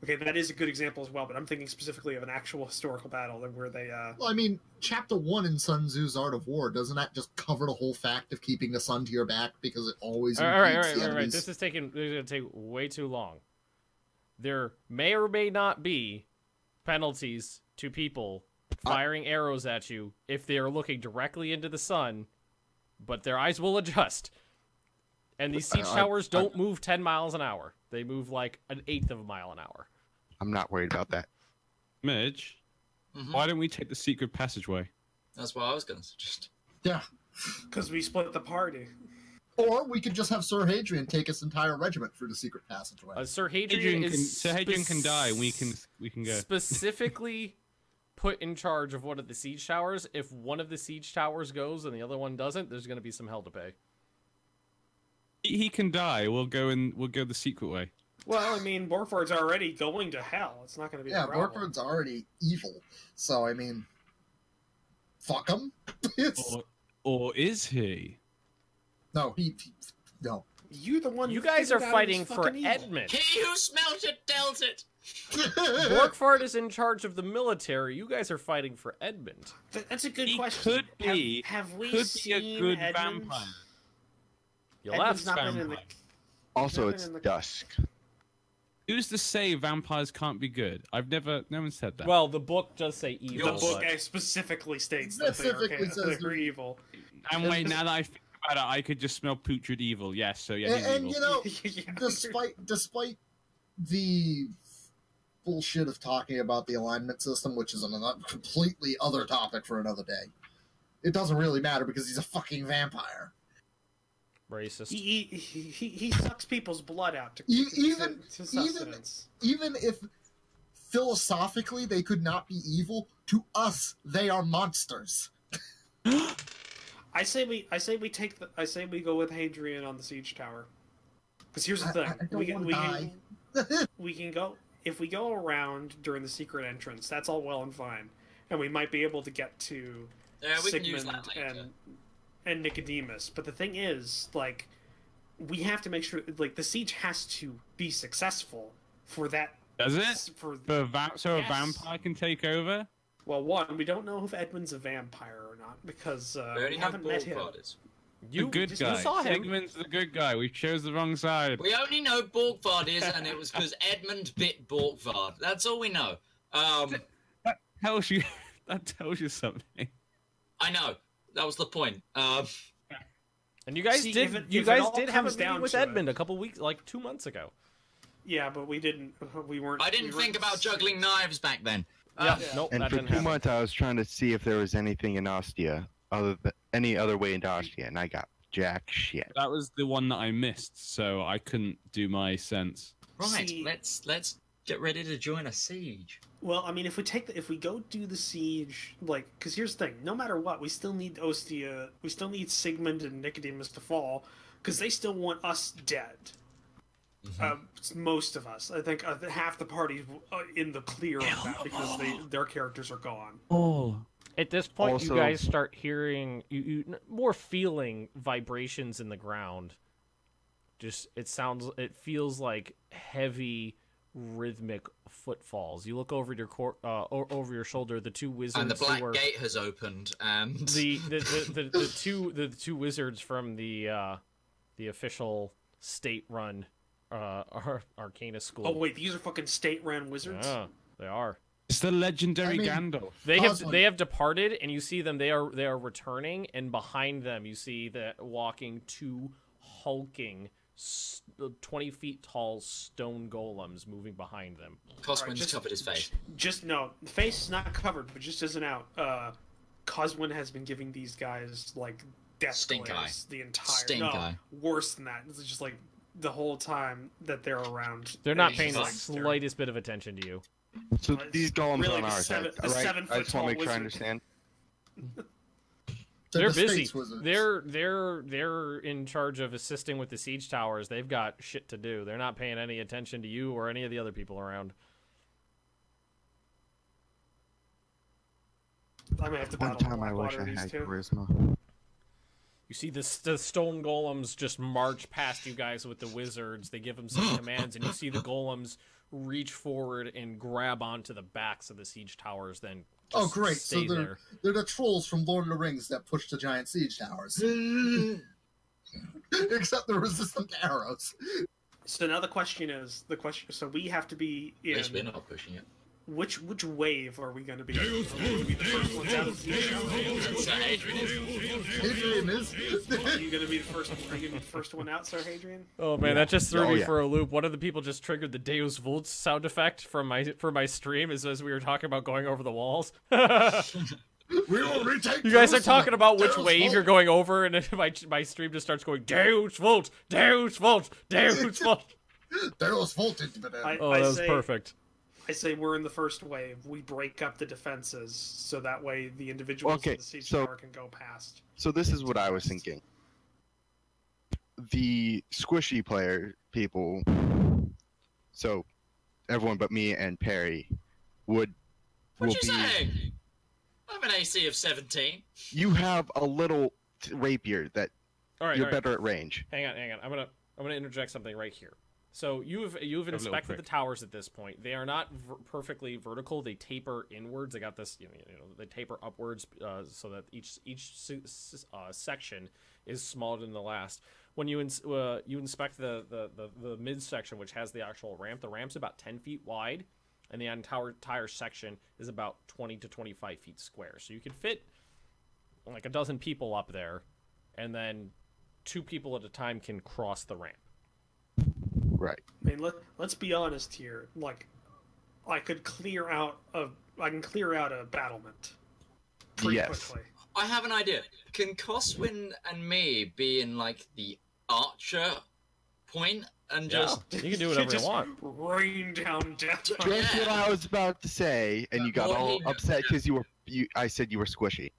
okay, that is a good example as well, but I'm thinking specifically of an actual historical battle where they Well, I mean, chapter 1 in Sun Tzu's Art of War, doesn't that just cover the whole fact of keeping the sun to your back because it always all right. This is going to take way too long. There may or may not be penalties to people firing arrows at you if they are looking directly into the sun, but their eyes will adjust. And these siege towers don't move 10 miles an hour. They move like an eighth of a mile an hour. I'm not worried about that. Midge, why don't we take the secret passageway? That's what I was going to suggest. Yeah. Because we split the party. Or we could just have Sir Hadrian take his entire regiment through the secret passageway. Sir Hadrian can die, and we can go. Specifically put in charge of one of the siege towers. If one of the siege towers goes and the other one doesn't, there's going to be some hell to pay. He can die. We'll go the secret way. Well, I mean, Borkvarrd's already going to hell. It's not going to be a problem. Borkvarrd's already evil. So, I mean, fuck him. Or is he? No, no. You're the one. You guys are fighting for evil. Edmund. He who smelt it dealt it. Borkvarrd is in charge of the military. You guys are fighting for Edmund. That's a good question. Could be. Have we could seen be a good Edmund? vampire. You Edmund's left. not been in the... Also, it's dusk. Who's to say vampires can't be good? No one said that. Well, the book does say evil. The book specifically states that they're evil. And wait, now that I think about it, I could just smell putrid evil. Yes, so yeah, he's and evil. you know, despite the bullshit of talking about the alignment system, which is a completely other topic for another day, it doesn't really matter because he's a fucking vampire. Racist. He sucks people's blood out to sustenance. Even if philosophically they could not be evil, to us they are monsters. I say we go with Hadrian on the siege tower. Because here's the thing, we can go if we go around during the secret entrance. That's all well and fine, and we might be able to get to Sigmund and Nicodemus. But the thing is, like, we have to make sure, like, the siege has to be successful for that. Does it? So a vampire can take over? Well, one, we don't know if Edmund's a vampire or not because we haven't met him. The good guy. Saw him. Sigmund's the good guy. We chose the wrong side. We only know Borkvarrd is, and it was because Edmund bit Borkvarrd. That's all we know. That tells you. That tells you something. I know. That was the point. And you guys did have a meeting with Edmund a couple weeks, like 2 months ago. Yeah, but we didn't. I didn't think about juggling knives back then. Nope. And for 2 months, I was trying to see if there was anything in Ostia, any other way into Ostia, and I got jack shit. That was the one that I missed, so I couldn't do my sense. Right. Let's get ready to join a siege. Well, I mean, if we go do the siege, like, because here's the thing: no matter what, we still need Ostia, we still need Sigmund and Nicodemus to fall, because they still want us dead. Most of us, I think, half the party's in the clear on that because their characters are gone. Oh. At this point, Also, you guys start hearing more feeling vibrations in the ground. Just it feels like heavy, rhythmic footfalls. You look over your shoulder. The two wizards And the black gate has opened, and the two wizards from the official state-run Arcana school. Oh wait, these are fucking state-run wizards. Yeah, they are. It's the legendary Gandalf. They have departed, and you see them. They are returning, and behind them you see walking two hulking, 20 feet tall stone golems moving behind them. Coswin's covered his face. The face is not covered, but just isn't out. Coswin has been giving these guys like death Stink glares eye. the entire. Stink eye. Worse than that. It's just like the whole time that they're around. They're not paying the slightest bit of attention to you. So these golems really are on our side, right? I just want to make sure I understand. They're busy. They're in charge of assisting with the siege towers. They've got shit to do. They're not paying any attention to you or any of the other people around. I may have to One battle time I wish I these had two. charisma. You see the stone golems just march past you guys with the wizards. They give them some commands, and you see the golems reach forward and grab onto the backs of the siege towers. Then Oh, great! stay So there. they're the trolls from Lord of the Rings that push the giant siege towers. Except they're resistant to arrows. So now the question is So we have to be At in. least we're not pushing it. Which wave are we going to be? Are we going to be the first ones out of the siege tower? So Adrian is. Hadrian is. Are you going to be the first? Are you going to be the first one out, Sir Hadrian? Oh man, that just threw Oh, me yeah. for a loop. One of the people just triggered the Deus Vult sound effect for my stream as we were talking about going over the walls. We will retake. You guys are Jerusalem. talking about which Deus wave Vult. you're going over, and my stream just starts going Deus Vult, Deus Vult, Deus Vult. Deus Vult. Oh, that was perfect. I say we're in the first wave. We break up the defenses so that way the individuals Okay, in the siege so- tower can go past. So this is what I was thinking. The squishy people, so everyone but me and Perry, will What you be. saying? I have an AC of 17. You have a little rapier that All right, you're all right. better at range. Hang on. I'm gonna interject something right here. So you've a little inspected the trick. towers at this point. They are not perfectly vertical. They taper inwards. They got this, they taper upwards so that each section is smaller than the last. When you inspect the mid section, which has the actual ramp, the ramp's about 10 feet wide, and the entire section is about 20 to 25 feet square. So you could fit like a dozen people up there, and then 2 people at a time can cross the ramp. Right. I mean, let's be honest here. Like, I can clear out a battlement pretty Yes. quickly. I have an idea. Can Coswin and me be in like the archer point and just You can do whatever you Just want. rain down death. on Just Yeah. what I was about to say, and you got Well, all he- upset because I said you were squishy.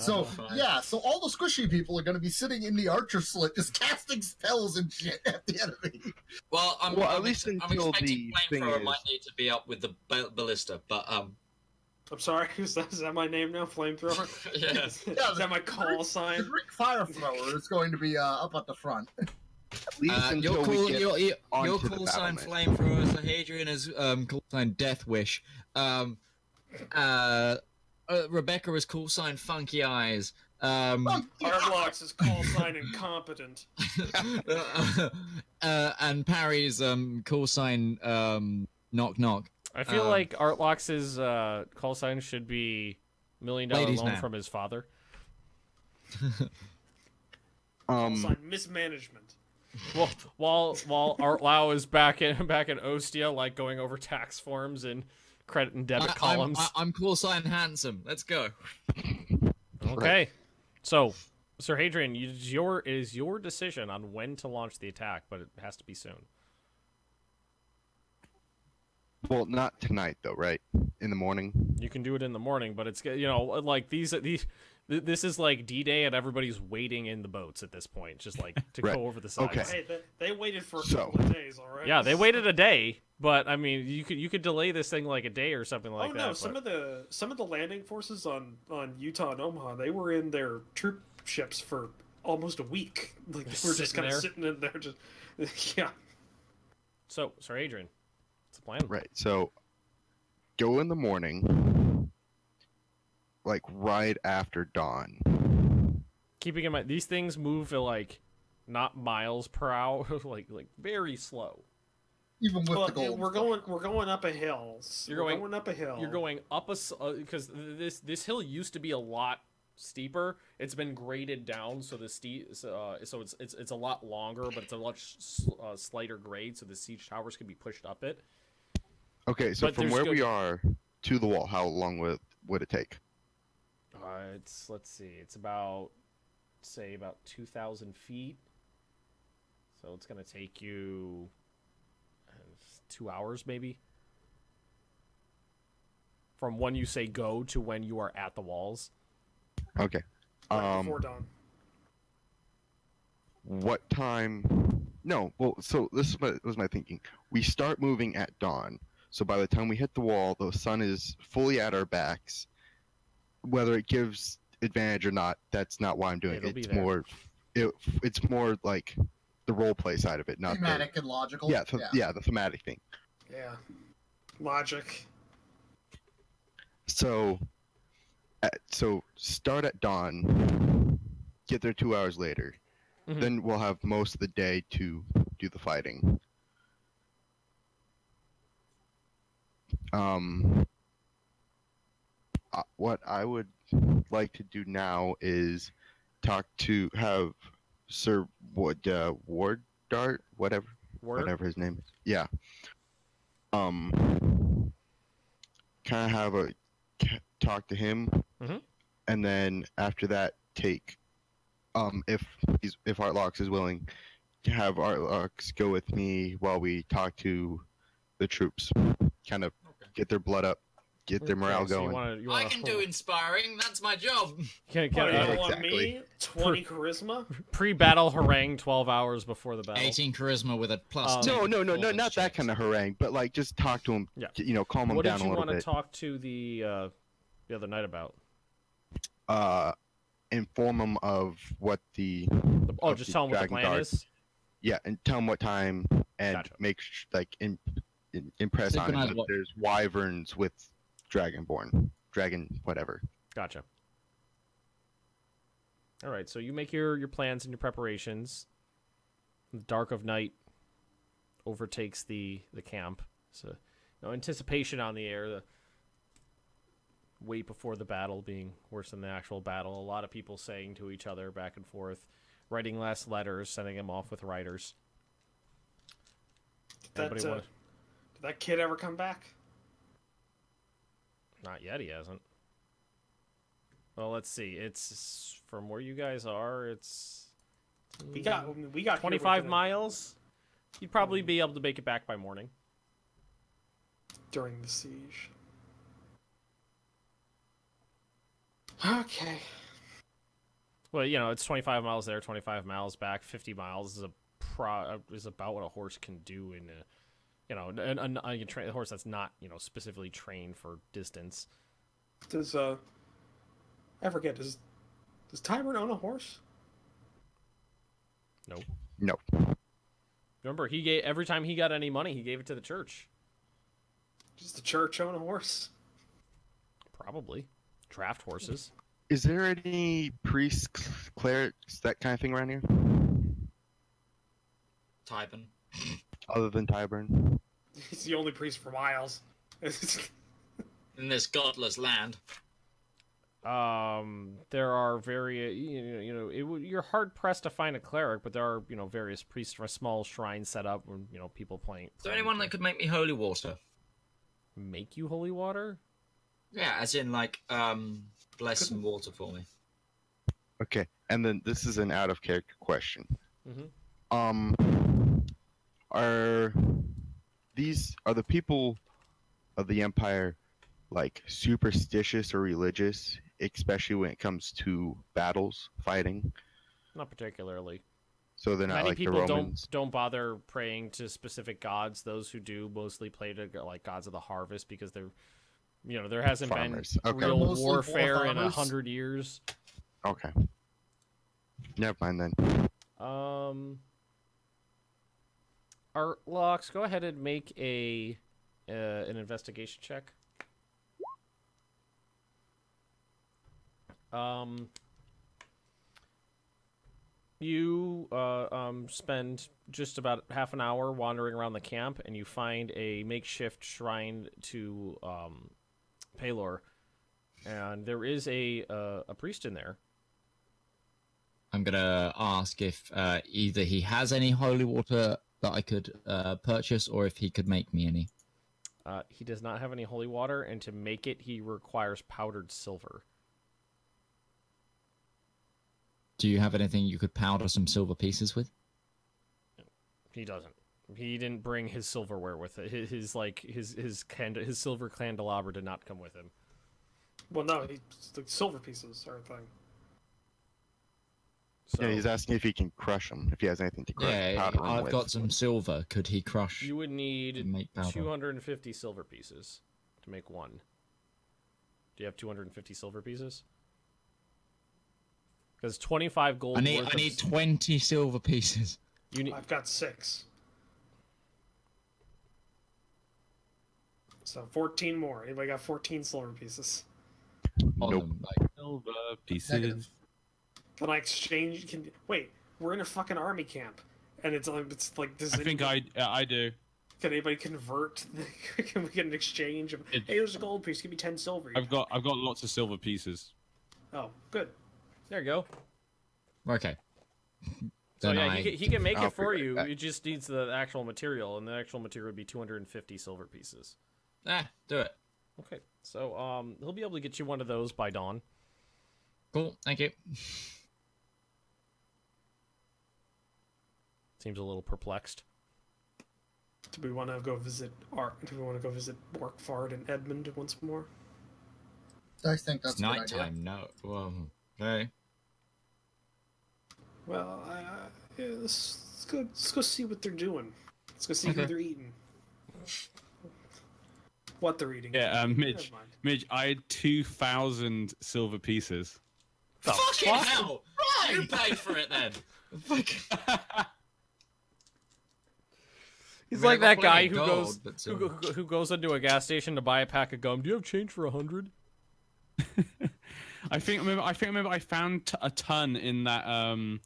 So Fine. yeah, so all the squishy people are going to be sitting in the archer slit, just casting spells and shit at the enemy. Well, I'm At least I'm until expecting the thing flamethrower is- might need to be up with the ballista, but I'm sorry, is that my name now? Flamethrower? yeah. Is that my call The sign? Greek fire thrower is going to be up at the front. At least until Your we call, get your onto the call sign battlement. flamethrower, so Hadrian is call sign Death Wish. Rebecca is call sign Funky Eyes. Artlox is call sign incompetent. And Parry's call sign Knock Knock. I feel like Artlox's call sign should be $1 Million Ladies' loan man. from his father. Call sign mismanagement. Well, while Art Lau is back in Ostia, like going over tax forms and credit and debit columns. I'm call sign Handsome. Let's go. Okay, so Sir Hadrian, it is your decision on when to launch the attack, but it has to be soon. Well, not tonight though, right? In the morning. You can do it in the morning, but it's, you know, like this is like D-Day and everybody's waiting in the boats at this point, just like to Right. go over the sides. Okay. Hey, they waited for a So- couple of days, all right? Yeah, they waited a day, but I mean, you could delay this thing like a day or something like that. Oh no, but... some of the landing forces on Utah and Omaha, they were in their troop ships for almost a week. Like they were just kind of sitting in there, just yeah. So, Sir Adrian, what's the plan? Right. So, go in the morning, like right after dawn. Keeping in mind, these things move at like not miles per hour, like very slow. Even with Well, the gold. we're going up a hill. You're going up a hill. You're going up because this hill used to be a lot steeper. It's been graded down, so the so it's a lot longer, but it's a much slighter grade, so the siege towers can be pushed up it. Okay, so But from there's where we are to the wall, how long would it take? Let's see, it's about 2,000 feet. So it's gonna take you 2 hours maybe. From when you say go to when you are at the walls. Okay. right before dawn. What time? No. Well, so this was my thinking. We start moving at dawn. So by the time we hit the wall, the sun is fully at our backs. Whether it gives advantage or not, that's not why I'm doing It'll it. be It's there. more, it's more like the role play side of it, not thematic and logical. the the thematic thing. Yeah. Logic. So start at dawn, get there 2 hours later. Mhm. Then we'll have most of the day to do the fighting. What I would like to do now is have Sir Ward Dart, whatever his name is. Yeah. Kind of have a talk to him, Mhm. and then after that, take if Artlocks is willing, to have Artlocks go with me while we talk to the troops, kind of get their blood up, get their morale Okay, so going. I can do inspiring. That's my job. Can What, Yeah, you want exactly. me? 20 charisma? pre-battle harangue 12 hours before the battle. 18 charisma with a plus. 10 No, performance not that checks. kind of harangue, but like just talk to him, Yeah. calm him What down did a you little want to bit. talk to the other night about? Inform him of what Just the tell him what the Dragon plan Guard- is. Yeah, and tell him what time, and Gotcha. make impress on him Synchronize that what? there's wyverns with dragon whatever. Gotcha. All right, so you make your plans and your preparations. The dark of night overtakes the camp. So, anticipation on the air. The wait before the battle being worse than the actual battle. A lot of people saying to each other back and forth, writing last letters, sending them off with writers. Did that kid ever come back? Not yet, he hasn't. Well, let's see. It's from where you guys are. It's We got here 25 within miles. You'd probably be able to make it back by morning. during the siege. Okay. Well, it's 25 miles there, 25 miles back. 50 miles is about what a horse can do in a horse that's not specifically trained for distance. I forget. Does Tyburn own a horse? No. Remember, he gave every time he got any money, he gave it to the church. Does the church own a horse? Probably draft horses. Is there any priests, clerics, that kind of thing around here, Tyburn. other than Tyburn? He's the only priest for miles. In this godless land. There are you're hard pressed to find a cleric, but there are various priests for a small shrine set up where people playing. Is there anyone that could make me holy water? Make you holy water? Yeah, as in bless some water for me. Okay, and then this is an out of character question. Mhm. Are the people of the Empire like superstitious or religious, especially when it comes to battles, fighting? Not particularly. So they're not Many like the people Romans. don't bother praying to specific gods. Those who do mostly play to like gods of the harvest because they're, there hasn't Farmers. been Okay. real Mostly warfare in farmers. 100 years. Okay. Never mind then. Artlocks, go ahead and make an investigation check. You spend just about half an hour wandering around the camp, and you find a makeshift shrine to Palor, and there is a priest in there. I'm gonna ask if either he has any holy water that I could purchase, or if he could make me any. He does not have any holy water, and to make it, he requires powdered silver. Do you have anything you could powder some silver pieces with? He doesn't. He didn't bring his silverware with it. His silver candelabra did not come with him. Well, no, the silver pieces are a thing. So, Yeah, he's asking if he can crush them. If he has anything to crush. Powder 'em I've with. got some silver. Could he crush? you would need Make powder. 250 silver pieces to make one. Do you have 250 silver pieces? Because 25 gold. I need 20 silver pieces. You need. I've got 6. So 14 more. Anybody got 14 silver pieces? Nope. Silver pieces. Negative. Can I exchange? Wait, we're in a fucking army camp, and it's like this. I think I do. Can anybody convert? Can we get an exchange of? Hey, here's a gold piece. Give me 10 silver. I've got lots of silver pieces. Oh, good. There you go. Okay. So Then yeah, I- he can make I'll it for figure you. it out. It just needs the actual material, and the actual material would be 250 silver pieces. Do it. Okay, so he'll be able to get you one of those by dawn. Cool. Thank you. Seems a little perplexed. Do we want to go visit Borkvarrd and Edmund once more? I think It's that's a good idea. nighttime. No. Well, okay. Well, yeah, let's go see what they're doing. Let's go see who they're eating. What they're eating. Yeah, Midge. Never mind. Midge, I had 2,000 silver pieces. Fucking hell! You pay for it then. He's I like mean, that I've got guy plenty who of goes gold, but still. who goes into a gas station to buy a pack of gum. Do you have change for 100? I remember I found a ton in that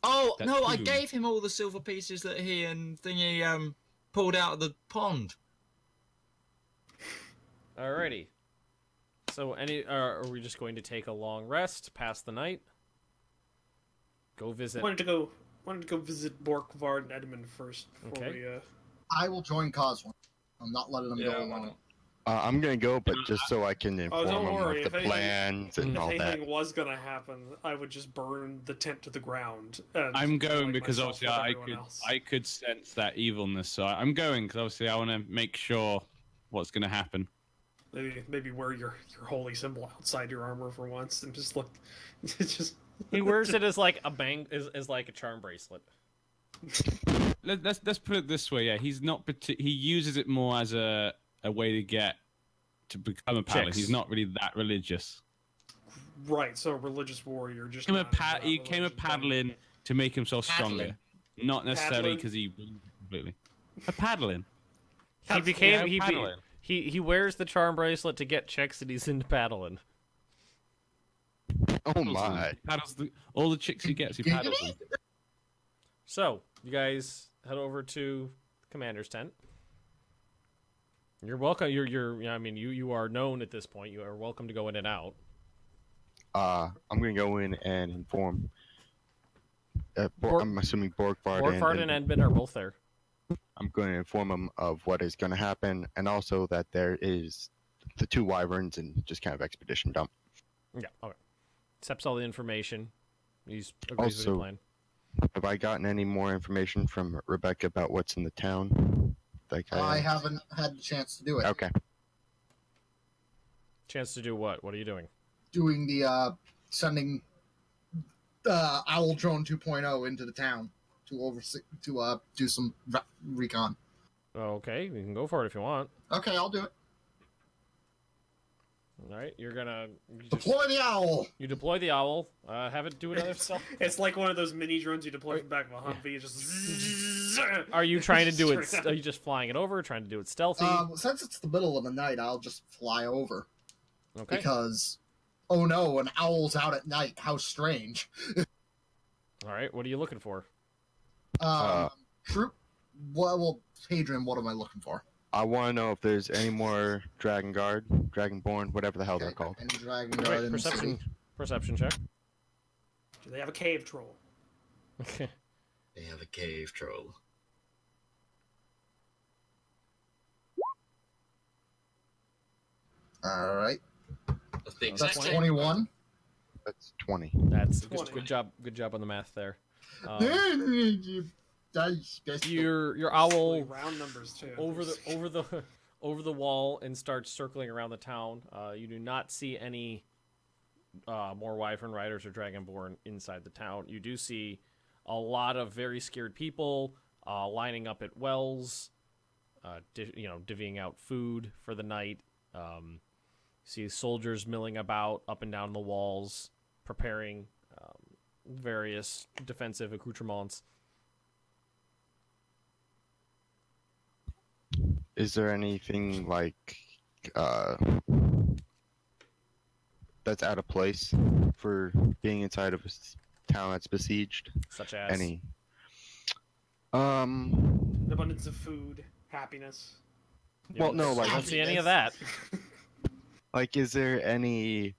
Oh that no! I tomb. gave him all the silver pieces that he and Thingy pulled out of the pond. Alrighty. So are we just going to take a long rest, pass the night? Go visit. Wanted to go visit Borkvarrd and Edmund first before Okay. we. I will join Coswin. I'm not letting them Yeah, go why alone. not? I'm gonna go, but just so I can inform don't him worry, of if the anything- plans and If all that. anything was gonna happen, I would just burn the tent to the ground. And I'm going like because myself obviously with I everyone could else. I could sense that evilness. So I'm going because obviously I want to make sure what's going to happen. Maybe wear your holy symbol outside your armor for once and just look. Just He wears it as like a as like a charm bracelet. Let's put it this way. Yeah, he's not. He uses it more as a way to get to become a paladin. Chicks. He's not really that religious. Right, so a religious warrior just. He came a paddling to make himself stronger, not necessarily Paddling? because he completely a paddling. He became Yeah, paddling. he wears the charm bracelet to get chicks, and he's into paddling. Oh my! He paddles all the chicks he gets. He paddles them. So you guys head over to the commander's tent. You're welcome. I mean, you are known at this point. You are welcome to go in and out. I'm gonna go in and inform. I'm assuming Borkvarrd Borkvarrd and Edmund are both there. I'm going to inform him of what is going to happen, and also that there is the 2 wyverns and just kind of expedition dump. Yeah. Okay. Accepts all the information. He's agrees with the Also- plan. Have I gotten any more information from Rebecca about what's in the town? Like I haven't had the chance to do it. Okay. Chance to do what? What are you doing? Doing the sending Owl Drone 2.0 into the town to do some recon. Okay, you can go for it if you want. Okay, I'll do it. All right, you're gonna deploy the owl. You deploy the owl. Have it do another stuff. It's like one of those mini drones you deploy from the back of a Humvee. Just. Are you trying to do it? Are you just flying it over? Trying to do it stealthy? Since it's the middle of the night, I'll just fly over. Okay. Because, oh no, an owl's out at night. How strange. All right, what are you looking for? Troop. Well, Hadrian, what am I looking for? I want to know if there's any more Dragonborn, whatever the hell they're called. Any Dragon Guard in the city? Perception check. Do they have a cave troll? They have a cave troll. All right. That's 21. That's 20. That's 20. Good job. Good job on the math there. Your owl round numbers too. over the wall and starts circling around the town. You do not see any more Wyvern Riders or Dragonborn inside the town. You do see a lot of very scared people lining up at wells, divvying out food for the night. See soldiers milling about up and down the walls, preparing various defensive accoutrements. Is there anything like that's out of place for being inside of a town that's besieged? Such as any? An abundance of food, happiness. Well, no, like I don't see any of that. Like, is there anyone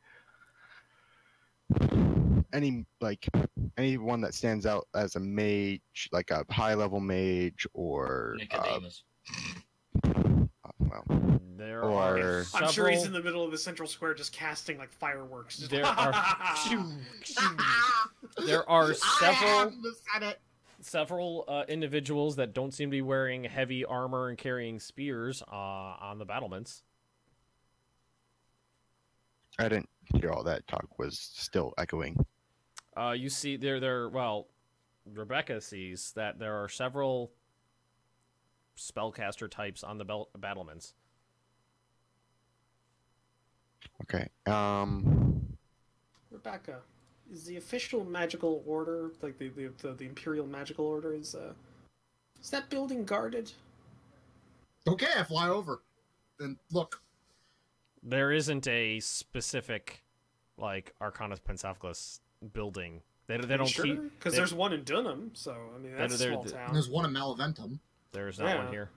that stands out as a mage, like a high-level mage, or Nicodemus. well, There are I'm sure he's in the middle of the central square just casting like fireworks. There are several individuals that don't seem to be wearing heavy armor and carrying spears on the battlements. I didn't hear all that talk. Was still echoing. You see, Rebecca sees that there are several spellcaster types on the battlements. Okay. Rebecca, is the official magical order, like the Imperial Magical Order, is that building guarded? Okay, I fly over. And look. There isn't a specific, like, Arcanus Pensaphilus building. They don't keep... Because there's one in Dunham, so, I mean, that's a small town. There's one in Malaventum. There's not one here.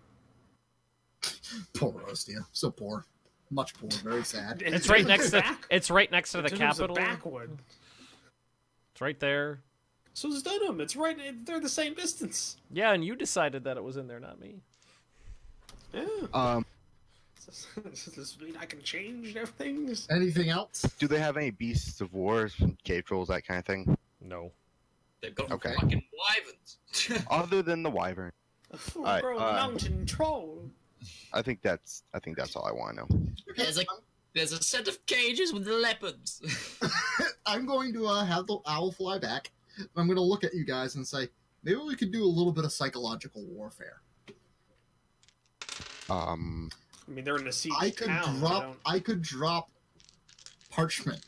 Poor Ostia. So poor. Much poor. Very sad. It's right next to... It's right next to the capital. Backwood. It's right there. So is Dunham. It's right... They're the same distance. Yeah, and you decided that it was in there, not me. Yeah. Does this mean I can change things? Anything else? Do they have any beasts of war, cave trolls, that kind of thing? No. They've got fucking wyverns. Other than the wyvern. A full-grown mountain troll. I think that's all I want to know. There's a set of cages with leopards. I'm going to have the owl fly back. And I'm going to look at you guys and say, maybe we could do a little bit of psychological warfare. I mean, they're in a siege town. I could drop parchment.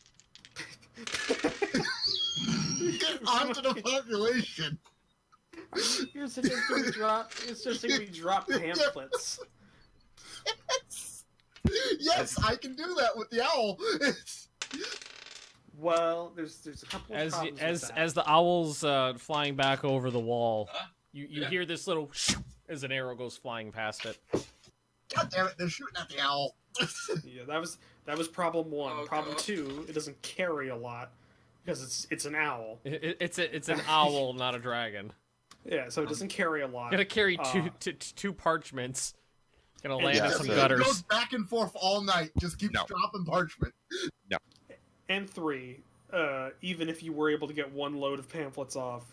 Get onto the population. You're suggesting we drop pamphlets. Yes, I can do that with the owl. Well, there's a couple of problems with that. As the owl's flying back over the wall, you hear this little as an arrow goes flying past it. God damn it! They're shooting at the owl. Yeah, that was problem one. Problem two, it doesn't carry a lot because it's an owl. It's an owl, not a dragon. Yeah, so it doesn't carry a lot. Gonna carry two parchments. Gonna land in some gutters. It goes back and forth all night. Just keeps dropping parchment. No. And three, even if you were able to get one load of pamphlets off,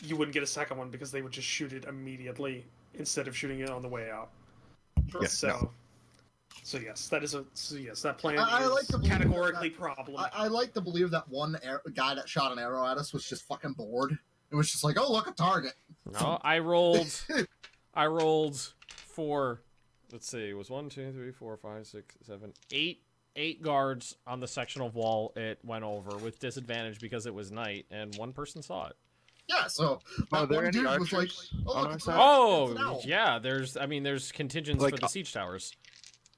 you wouldn't get a second one because they would just shoot it immediately instead of shooting it on the way out. Yes, so, So yes, that is a that plan I is like to believe categorically problematic. I like to believe that one guy that shot an arrow at us was just fucking bored. It was just like, oh, look, a target. No, I rolled for, let's see, it was 1, 2, 3, 4, 5, 6, 7, 8 guards on the sectional wall it went over with disadvantage because it was night, and one person saw it. Yeah, so Are that there one any dude was like, archers oh, on look, our it's side? an owl. Oh, yeah, there's contingents Like, for the siege towers.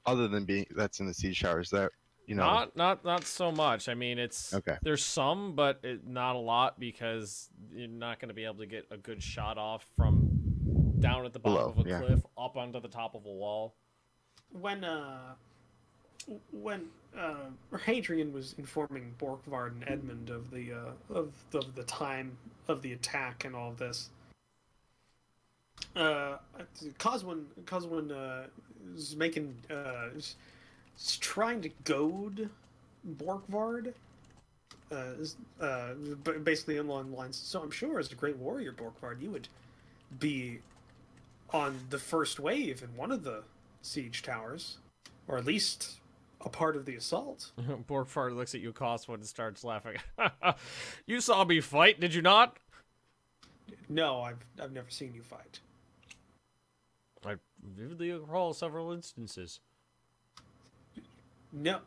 Other than being that's in the siege towers, that you know. Not so much. I mean, it's Okay. There's some, but not a lot because you're not going to be able to get a good shot off from down at the bottom Below, of a yeah. cliff up onto the top of a wall. When Hadrian was informing Borkvarrd and Edmund of the time of the attack and all of this, Coswin is making is trying to goad Borkvarrd, basically along the lines. So I'm sure, as a great warrior, Borkvarrd, you would be on the first wave in one of the siege towers, or at least a part of the assault. Borkvarrd looks at you, Coswin, and starts laughing. You saw me fight, did you not? No, I've never seen you fight. I vividly recall several instances. No,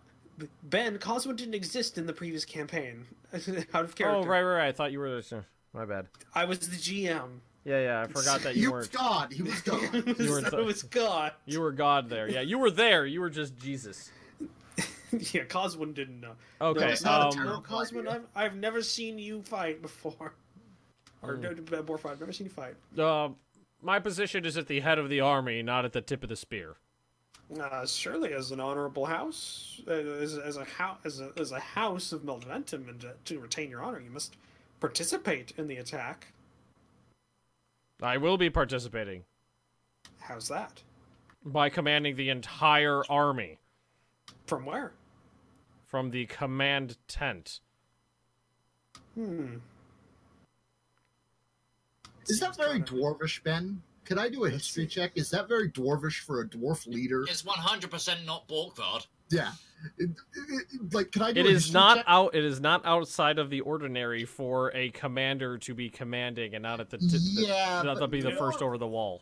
Ben, Coswin didn't exist in the previous campaign. Out of character. Oh, right. I thought you were... My bad. I was the GM. Yeah, I forgot that you weren't... God. He was God. It was God. You were God there. Yeah, you were there. You were just Jesus. Yeah, Coswin didn't know. Okay, No, Coswin, I've never seen you fight before. Or Borkvarrd, I've never seen you fight. My position is at the head of the army, not at the tip of the spear. Surely, as an honorable house, as a house of Melventum, and to retain your honor, you must participate in the attack. I will be participating. How's that? By commanding the entire army. From where? From the command tent. Is that very dwarvish, Ben? Could I do a history check? Is that very dwarvish for a dwarf leader? It's 100% not Borkvarrd. Yeah. Like, can I do It a is history not check? It is not outside of the ordinary for a commander to be commanding and not at the Yeah, not to but be the you first are- over the wall.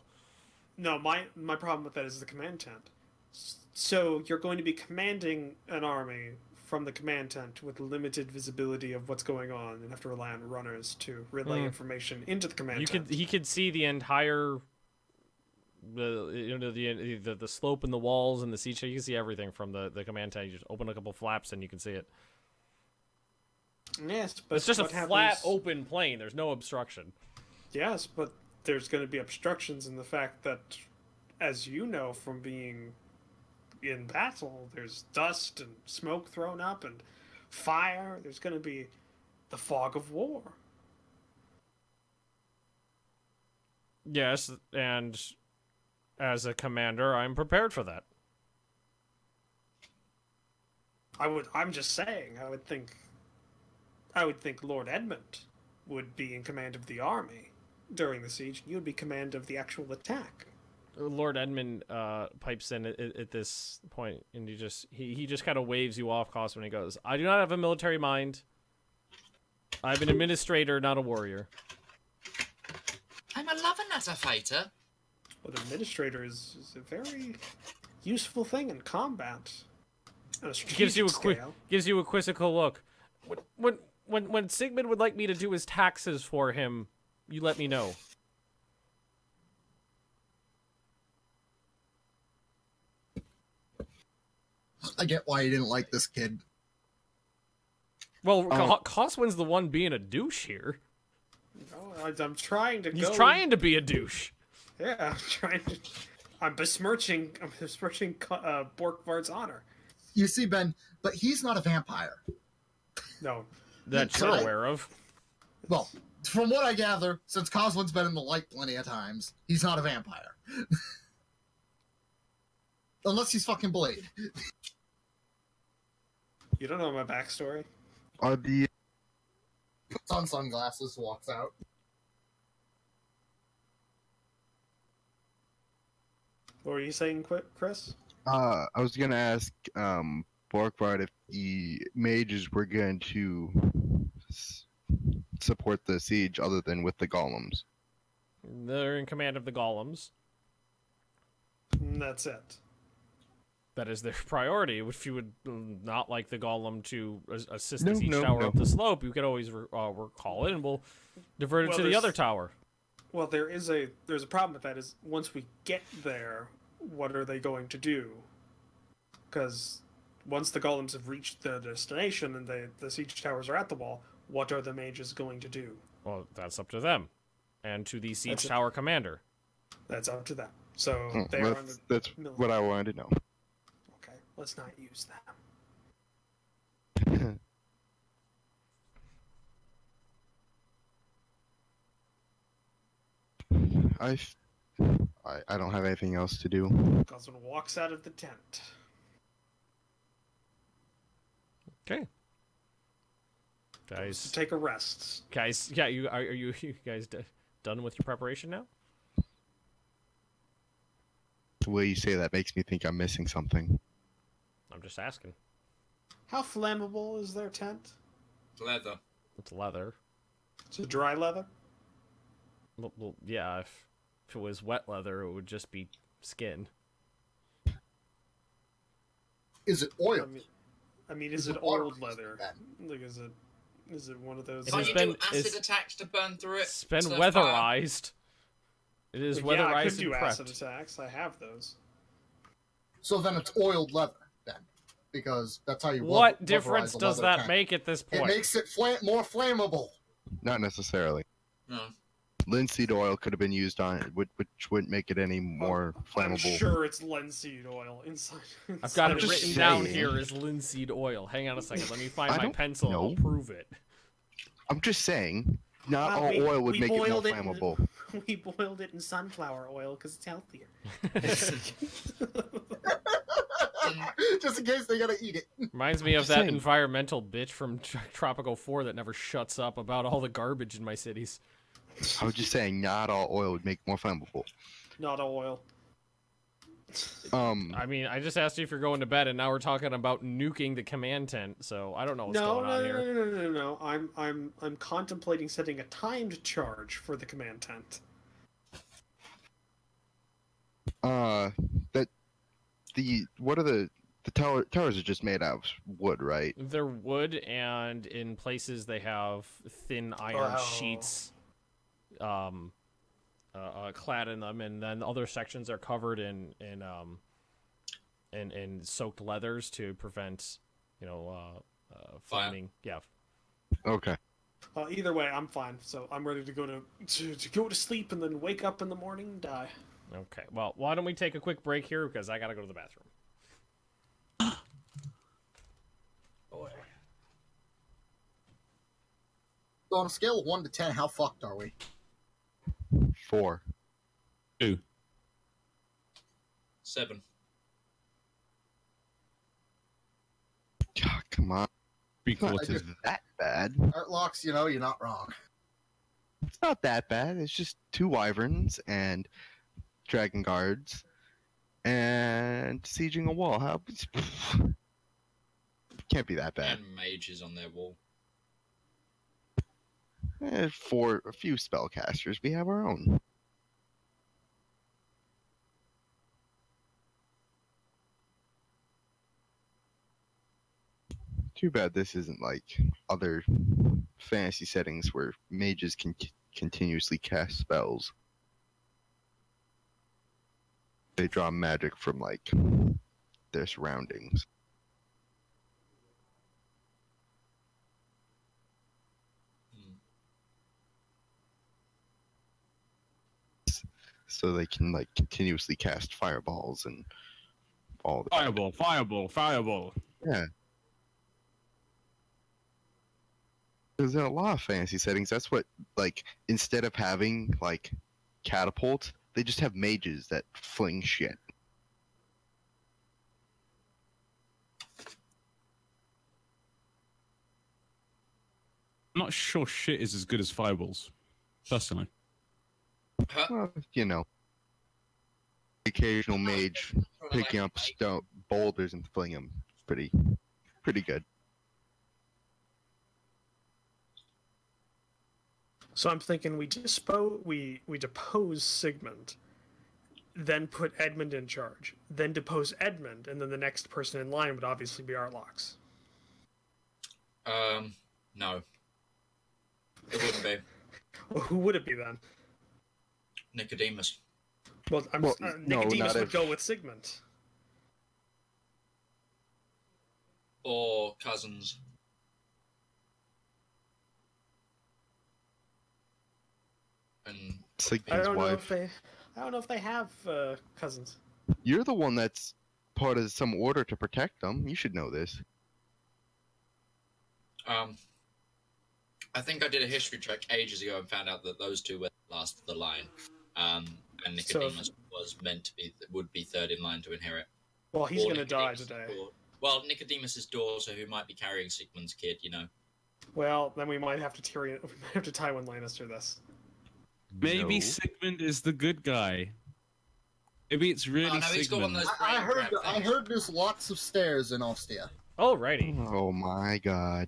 No, my problem with that is the command tent. So you're going to be commanding an army from the command tent with limited visibility of what's going on, and have to rely on runners to relay information into the command tent. He could see the entire the slope and the walls and the siege. You can see everything from the command tent. You just open a couple flaps and you can see it. Yes, but It's just a what happens- flat open plain. There's no obstruction. Yes, but there's going to be obstructions in the fact that, as you know from being in battle, there's dust and smoke thrown up and fire. There's going to be the fog of war. Yes, and as a commander, I'm prepared for that. I'm just saying, I would think Lord Edmund would be in command of the army during the siege. You would be command of the actual attack. Lord Edmund pipes in at this point, and he just kind of waves you off, Cost, when he goes, "I do not have a military mind. I'm an administrator, not a warrior." I'm a loving as a fighter. Well, the administrator is a very useful thing in combat. On a Gives you a scale. quizzical look. When Sigmund would like me to do his taxes for him, you let me know. I get why you didn't like this kid. Well, Coswin's the one being a douche here. No, I'm trying to. He's trying to be a douche. Yeah, I'm trying to. I'm besmirching Borkvarrd's honor. You see, Ben, but he's not a vampire. No, That you're aware of. Well, from what I gather, since Coslin's been in the light plenty of times, he's not a vampire. Unless he's fucking Blade. you don't know my backstory. Are the Puts on sunglasses, walks out. What were you saying, Chris? I was gonna ask Borkvarrd if the mages were going to support the siege other than with the golems. They're in command of the golems. And that's it. That is their priority. If you would not like the golem to assist the siege No, tower no. up the slope, you could always recall it, and we'll divert it to the other tower. Well, there's a problem with that. Is once we get there, what are they going to do? Because once the golems have reached the destination and the siege towers are at the wall, what are the mages going to do? Well, that's up to them, and to the siege tower commander. That's up to them. So they are on the that's what I wanted to know. Okay, let's not use that. I don't have anything else to do. Goswin walks out of the tent. Okay. Guys, to take a rest. Guys, yeah, are you guys done with your preparation now? The way you say that makes me think I'm missing something. I'm just asking. How flammable is their tent? Leather. It's leather. It's a dry leather? Well, yeah, if it was wet leather, it would just be skin. Is it oil? I mean, is it old leather? Like, is it one of those? Can't you do acid attacks to burn through it? It's been weatherized. It is weatherized. Yeah, I could do and acid attacks. I have those. So then it's oiled leather, then, because that's how you. What difference does that make at this point? It makes it more flammable. Not necessarily. No. Linseed oil could have been used on it, which wouldn't make it any more flammable. I'm sure it's linseed oil inside. I've got it written down here as linseed oil. Hang on a second. Let me find my pencil and I'll prove it. I'm just saying, not all oil would make it more flammable. We boiled it in sunflower oil because it's healthier. Just in case they gotta eat it. Reminds me of that environmental bitch from Tropical 4 that never shuts up about all the garbage in my cities. I was just saying, not all oil would make more flammable. Not all oil. I mean, I just asked you if you're going to bed, and now we're talking about nuking the command tent. So I don't know what's going on here. No. I'm contemplating setting a timed charge for the command tent. What are the towers are just made out of wood, right? They're wood, and in places they have thin iron sheets clad in them, and then other sections are covered in soaked leathers to prevent, flaming. Yeah. Okay. Either way, I'm fine. So I'm ready to go to sleep and then wake up in the morning and die. Okay. Well, why don't we take a quick break here because I gotta go to the bathroom. So on a scale of 1 to 10, how fucked are we? 4. 2. 7. God, come on. 3/4. Is that bad? Artlocks, you're not wrong. It's not that bad. It's just 2 wyverns and dragon guards and sieging a wall. How? Can't be that bad. And mages on their wall. For a few spellcasters, we have our own. Too bad this isn't like other fantasy settings where mages can continuously cast spells. They draw magic from like their surroundings. So they can like continuously cast fireballs and all the Fireball. Yeah. Because in a lot of fantasy settings, that's what, like, instead of having, like, catapults, they just have mages that fling shit. I'm not sure shit is as good as fireballs, personally. Well, occasional mage picking up stone boulders and flinging them. Pretty good. So I'm thinking we depose Sigmund, then put Edmund in charge, then depose Edmund, and then the next person in line would obviously be Artlox. No. It wouldn't be. Well, who would it be then? Nicodemus. Well, Nicodemus would go with Sigmund. Or cousins. And Sigmund's wife. I don't know if they have cousins. You're the one that's part of some order to protect them. You should know this. I think I did a history check ages ago and found out that those two were last of the line. And Nicodemus would be third in line to inherit. Well, he's going to die today. Well, Nicodemus's daughter, who might be carrying Sigmund's kid, you know. Well, then we might have to Tywin Lannister this. Maybe Sigmund is the good guy. Maybe it's really Sigmund. I heard there's lots of stairs in Ostia. Alrighty. Oh my god.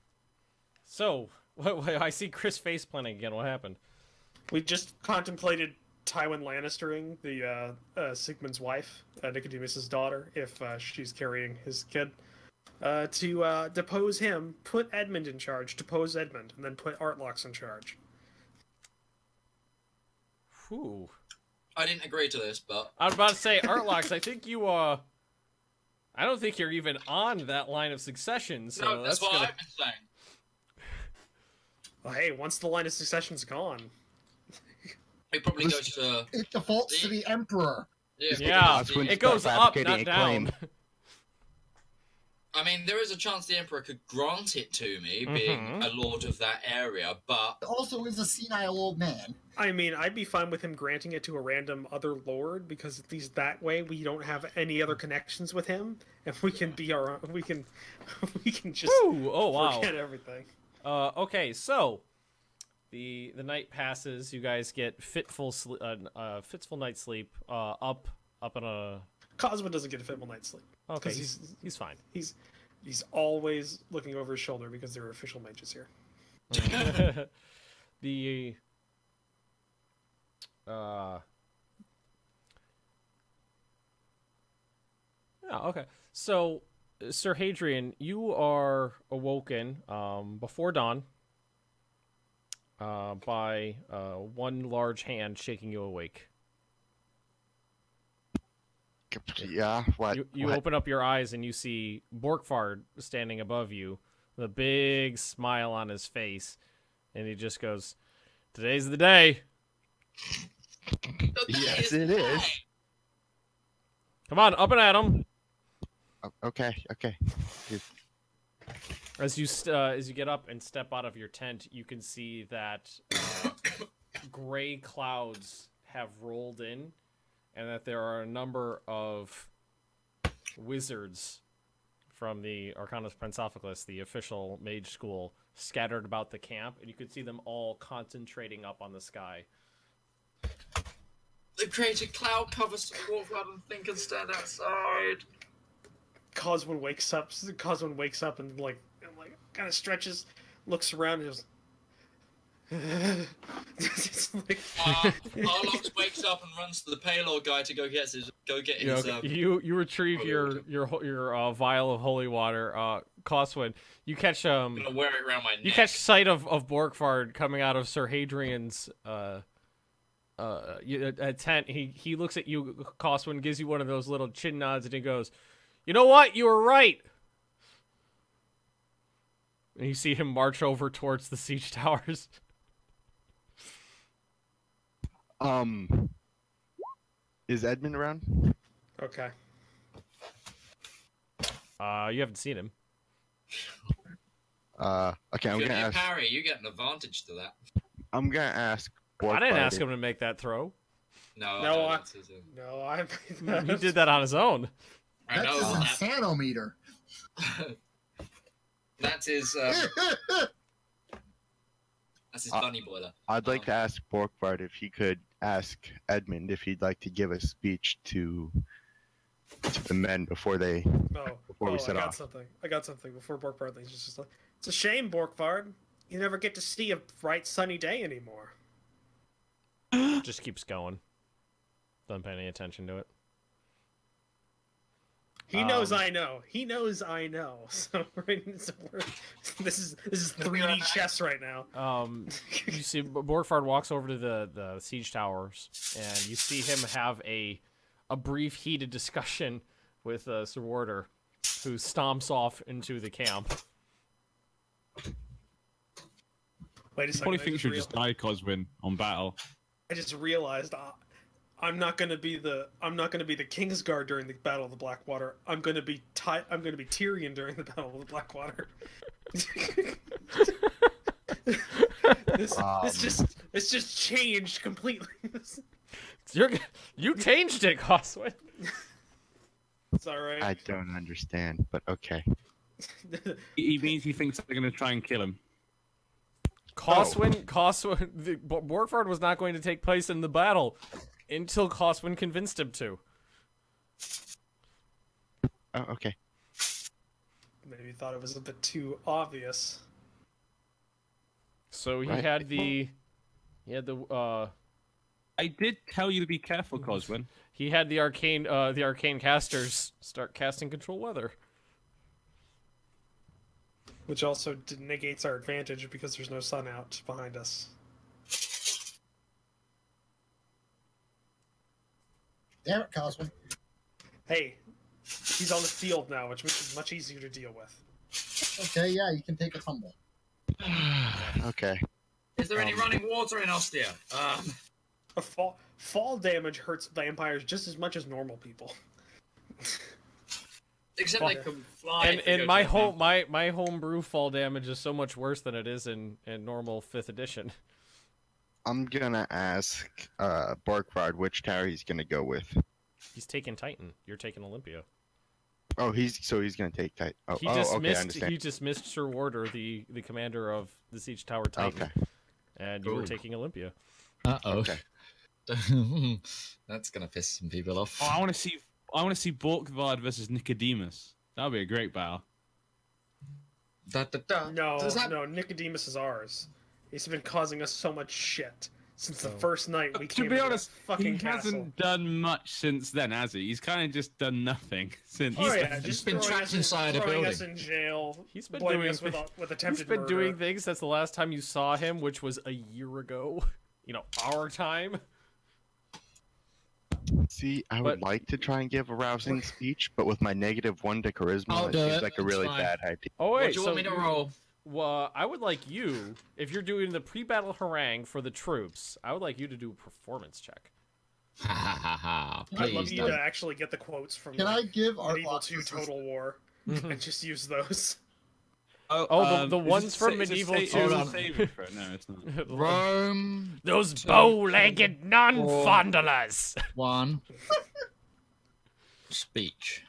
So, I see Chris face planting again. What happened? We just contemplated Tywin Lannistering the Sigmund's wife, Nicodemus's daughter, if she's carrying his kid. To depose him, put Edmund in charge, depose Edmund, and then put Artlox in charge. Whew. I didn't agree to this, but... I was about to say, Artlox, I think you, I don't think you're even on that line of succession, so no, that's what I've been saying. Well, hey, once the line of succession's gone... It probably goes to... It defaults to the Emperor. Yeah, it goes up, not down. I mean, there is a chance the Emperor could grant it to me, being a lord of that area, but... Also is a senile old man. I mean, I'd be fine with him granting it to a random other lord, because at least that way we don't have any other connections with him, and we can be our own, we can just forget everything. Okay, so the night passes. You guys get fitful night's sleep. Up in a. Cosmo doesn't get a fitful night's sleep. Okay, he's fine. He's always looking over his shoulder because there are official mages here. Yeah, okay. So, Sir Hadrian, you are awoken before dawn by one large hand shaking you awake. Yeah, what? You open up your eyes and you see Borkvarrd standing above you with a big smile on his face, and he just goes, "Today's the day." Yes, it is. Come on, up and at him. Okay. As you get up and step out of your tent, you can see that gray clouds have rolled in, and that there are a number of wizards from the Arcanus Prensophilus, the official mage school, scattered about the camp, and you can see them all concentrating up on the sky. They've created cloud cover so Borkvarrd and Think can stand outside. Coswin wakes up and like kind of stretches, looks around, and goes. Like... Arlox wakes up and runs to the Paylor guy to go get his. You retrieve your vial of holy water, Coswin. You catch I'm gonna wear it around my neck. You catch sight of Borkvarrd coming out of Sir Hadrian's tent. He looks at you, Coswin, gives you one of those little chin nods, and he goes, "You know what? You were right." And you see him march over towards the siege towers. Is Edmund around? Okay. You haven't seen him. Okay, I'm gonna ask. Parry, you get an advantage to that. I'm gonna ask. I didn't ask him to make that throw. No, he did that on his own. I know. That's his insanometer. That's his. That's his bunny boiler. I'd like to ask Borkvarrd if he could ask Edmund if he'd like to give a speech to to the men before we set off. I got something before Borkvarrd. He's just like, it's a shame, Borkvarrd. You never get to see a bright sunny day anymore. Just keeps going. Don't pay any attention to it. He knows I know. He knows I know. So, this is 3D chess right now. You see, Borkvarrd walks over to the siege towers, and you see him have a brief, heated discussion with Sir Warder, who stomps off into the camp. Wait a second. Probably thinks you just died, Coswin, on battle. I just realized I'm not gonna be the Kingsguard during the Battle of the Blackwater. I'm gonna be Tyrion during the Battle of the Blackwater. This just changed completely. You changed it, Coswin. It's alright. I don't understand, but okay. He means he thinks they're going to try and kill him. Borkvarrd was not going to take place in the battle until Coswin convinced him to. Oh, okay. Maybe he thought it was a bit too obvious. So he had the I did tell you to be careful, Coswin. He had the arcane casters start casting control weather. Which also negates our advantage because there's no sun out behind us. Damn it, Coswin. Hey, he's on the field now, which makes it much easier to deal with. Okay, yeah, you can take a tumble. Okay. Is there any running water in Ostia? Fall damage hurts vampires just as much as normal people. Except they can fly. And my homebrew fall damage is so much worse than it is in normal 5th edition. I'm gonna ask Borkvarrd which tower he's gonna go with. He's taking Titan. You're taking Olympia. Oh, he's gonna take Titan. Oh, he just missed Sir Warder, the commander of the siege tower Titan. Okay. And you were taking Olympia. Uh-oh. Okay. That's gonna piss some people off. Oh, I want to see Borkvarrd versus Nicodemus. That would be a great battle. No, Nicodemus is ours. He's been causing us so much shit since the first night we came to be honest, fucking he castle. hasn't done much since then, has he? He's kind of just done nothing since. He's been trapped inside a building. Us in jail. He's been blaming doing us with attempted He's been murder. doing things since the last time you saw him, which was a year ago. You know, our time. See, I would like to try and give a rousing speech, but with my -1 to charisma, it seems like a really bad idea. Oh wait, what do you want me to roll? Well, I would like you, if you're doing the pre-battle harangue for the troops, I would like you to do a performance check. Ha ha ha ha! I'd love you to actually get the quotes from I give Medieval 2 Total War and just use those. The ones from Medieval 2. No, it's not. Rome. Those bow-legged non-fondlers. 1. Speech.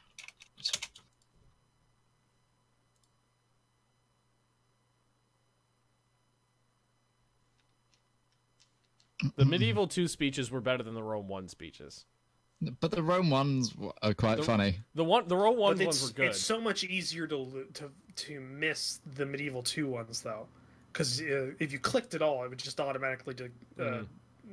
The Medieval 2 speeches were better than the Rome 1 speeches. But the Rome ones are quite funny. The Rome 1 ones were good. It's so much easier to miss the Medieval 2 ones, though. Because if you clicked it all, it would just automatically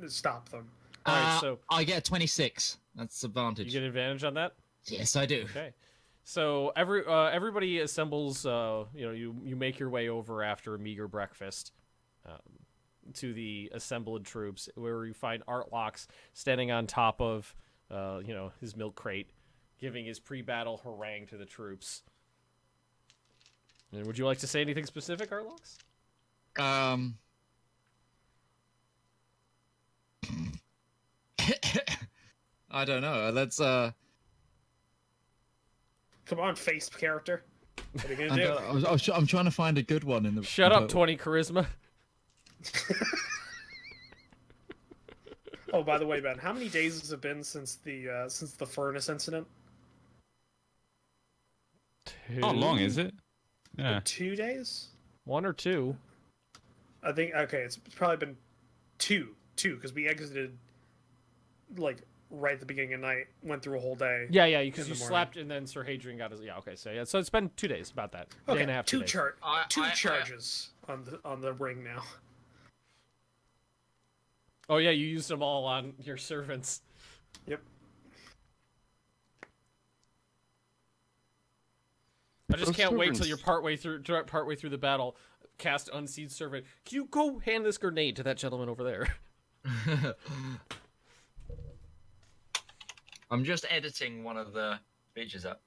stop them. Alright, so I get 26. That's advantage. You get advantage on that? Yes, I do. Okay. So everybody assembles. You make your way over after a meager breakfast to the assembled troops, where you find Artlox standing on top of his milk crate, giving his pre-battle harangue to the troops. And would you like to say anything specific, Artlox? I don't know. Let's Come on, face character. What are you gonna do? I'm trying to find a good one in the. Shut up, 20 charisma. Oh, by the way, Ben, how many days has it been since the furnace incident? 2? How long is it? Yeah. 2 days? 1 or 2? I think, okay, it's probably been 2, because we exited, like, right at the beginning of night. Went through a whole day. Yeah, because you slept and then Sir Hadrian got his. Yeah, okay, so it's been 2 days about that. Okay, day and a half. two 2 days. charges on the ring now. Oh yeah, you used them all on your servants. Yep. I just can't wait till you're partway through the battle. Cast Unseen Servant. Can you go hand this grenade to that gentleman over there? I'm just editing one of the features up.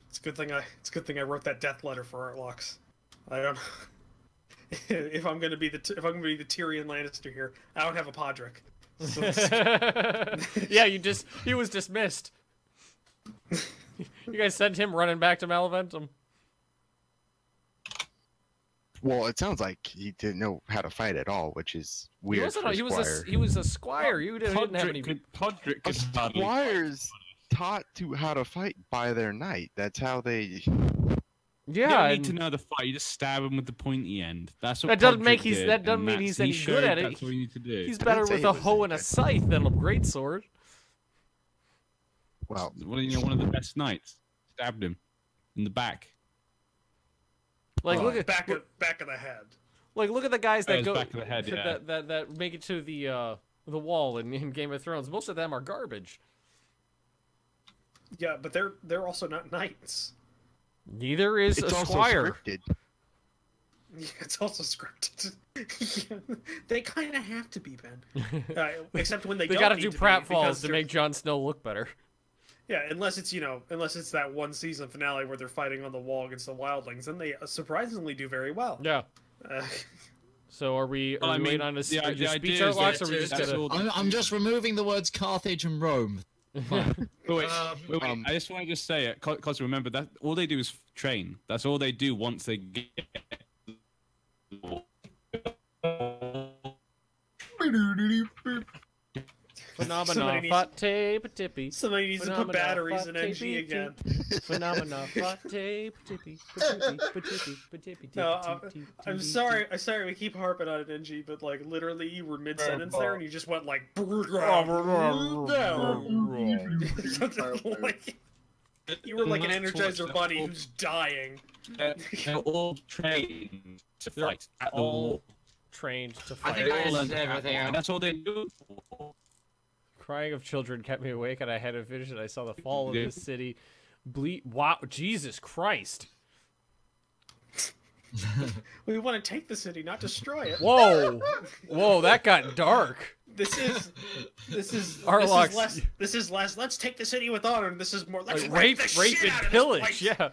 It's a good thing I wrote that death letter for Artlocks. I don't know. If I'm gonna be the Tyrion Lannister here, I don't have a Podrick. So yeah, he was dismissed. You guys sent him running back to Maleventum. Well, it sounds like he didn't know how to fight at all, which is weird. He was a squire. You didn't have any. Podrick could squires taught to how to fight by their knight. That's how they. Yeah, you don't need to know the fight. You just stab him with the pointy end. That's what. That doesn't mean he's any good at it. That's what you need to do. He's better with a hoe and a scythe than a greatsword. Well, one of the best knights stabbed him in the back. Like look at back of the head. Like look at the guys that go back of the head, yeah. that make it to the wall in Game of Thrones. Most of them are garbage. Yeah, but they're also not knights. Neither is a squire. Scripted. Yeah, it's also scripted. They kind of have to be, Ben. Except when they got to do pratfalls to make Jon Snow look better. Yeah, unless it's that one season finale where they're fighting on the wall against the wildlings, then they surprisingly do very well. Yeah. So are we waiting on a speech Artlocks, or we just gonna... I'm just removing the words Carthage and Rome. wait, I just want to just say it, because remember that all they do is train. That's all they do once they get. Phenomena fat tape tippy. Somebody needs to put batteries in NG again. Phenomena fat tape tippy. No, I'm sorry we keep harping on it, NG, but like literally you were mid sentence there and you just went like. You were like an Energizer bunny who's dying. They're all trained to fight. Trained to fight. I think I understand everything. And that's all they do. Crying of children kept me awake, and I had a vision. I saw the fall of the city. Wow, Jesus Christ! We want to take the city, not destroy it. Whoa, that got dark. This is Artlocks. This is less. Let's take the city with honor. And this is more. Let's rape and pillage. Yeah.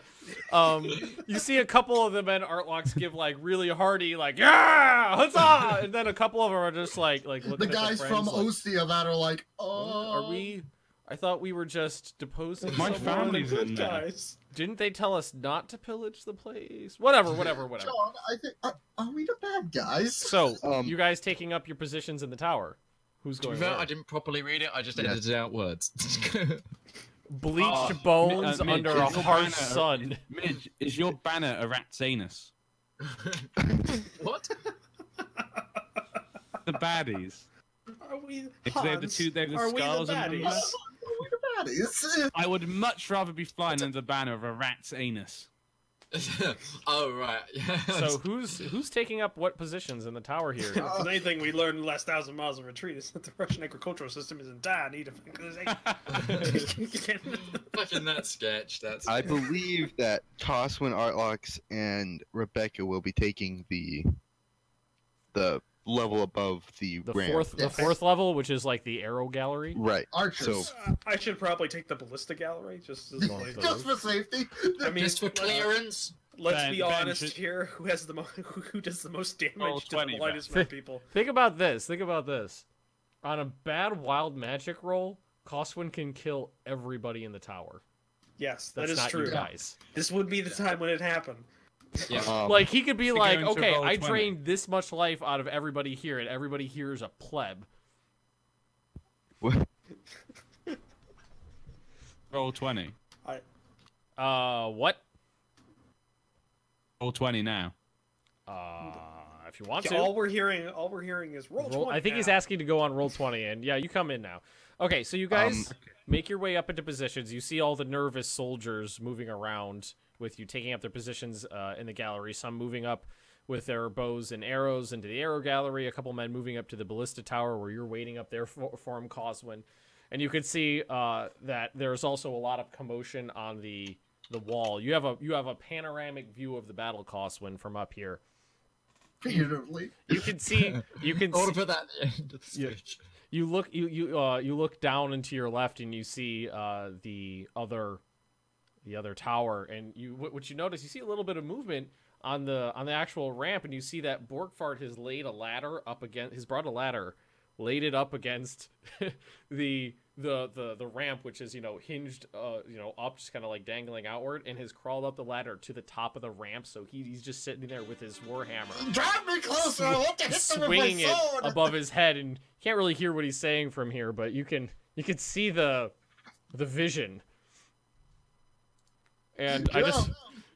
You see a couple of the men Artlocks give like really hearty like yeah, huzzah, and then a couple of them are just like looking the guys at from like, Ostia that are like, oh, are we? I thought we were just deposing. My someone. family's in there. Guys. Didn't they tell us not to pillage the place? Whatever. John, I think are we the bad guys? So you guys taking up your positions in the tower. Who's going where? I didn't properly read it. I just edited out words. Bleached bones Midge, under a harsh sun. Midge, is your banner a rat's anus? What? The baddies. Are we? If they have the skulls and the Are we the baddies? I would much rather be flying under the banner of a rat's anus. Oh right. So who's taking up what positions in the tower here? If anything we learned in the last 1,000 miles of retreat is that the Russian agricultural system is in dire need of Fucking that sketch. I believe that Toswin, Artlocks, and Rebecca will be taking the level above the ramp. The fourth level, which is like the arrow gallery. Right. Archers. So I should probably take the ballista gallery just as long as just for safety. I mean, just for clearance. Let's be honest here. Who does the most damage to the lightest red people? Think about this. On a bad wild magic roll, Coswin can kill everybody in the tower. Yes, That's that is not true. You guys. This would be the time when it happened. Yeah. Like he could be like, going to okay, roll I 20. drained this much life out of everybody here, and everybody here is a pleb. Roll 20. What? Roll 20 now. If you want to. All we're hearing is roll 20. I think he's asking to go on roll 20, and yeah, you come in now. Okay, so you guys make your way up into positions. You see all the nervous soldiers moving around with you, taking up their positions in the gallery. Some moving up with their bows and arrows into the arrow gallery. A couple men moving up to the ballista tower where you're waiting up there for him, Coswin. And you can see that there's also a lot of commotion on the wall. You have a panoramic view of the battle, Coswin, from up here. Figuratively. You can see. Order put that at the end of the speech. You look down into your left and you see the other tower, and what you notice, you see a little bit of movement on the actual ramp, and you see that Borkvarrd has laid a ladder up against. He's brought a ladder, laid it up against the ramp, which is hinged up, just kind of like dangling outward, and has crawled up the ladder to the top of the ramp. So he's just sitting there with his warhammer, drive me closer. I want to hit them swinging with my it sword. above his head, and you can't really hear what he's saying from here, but you can see the vision. And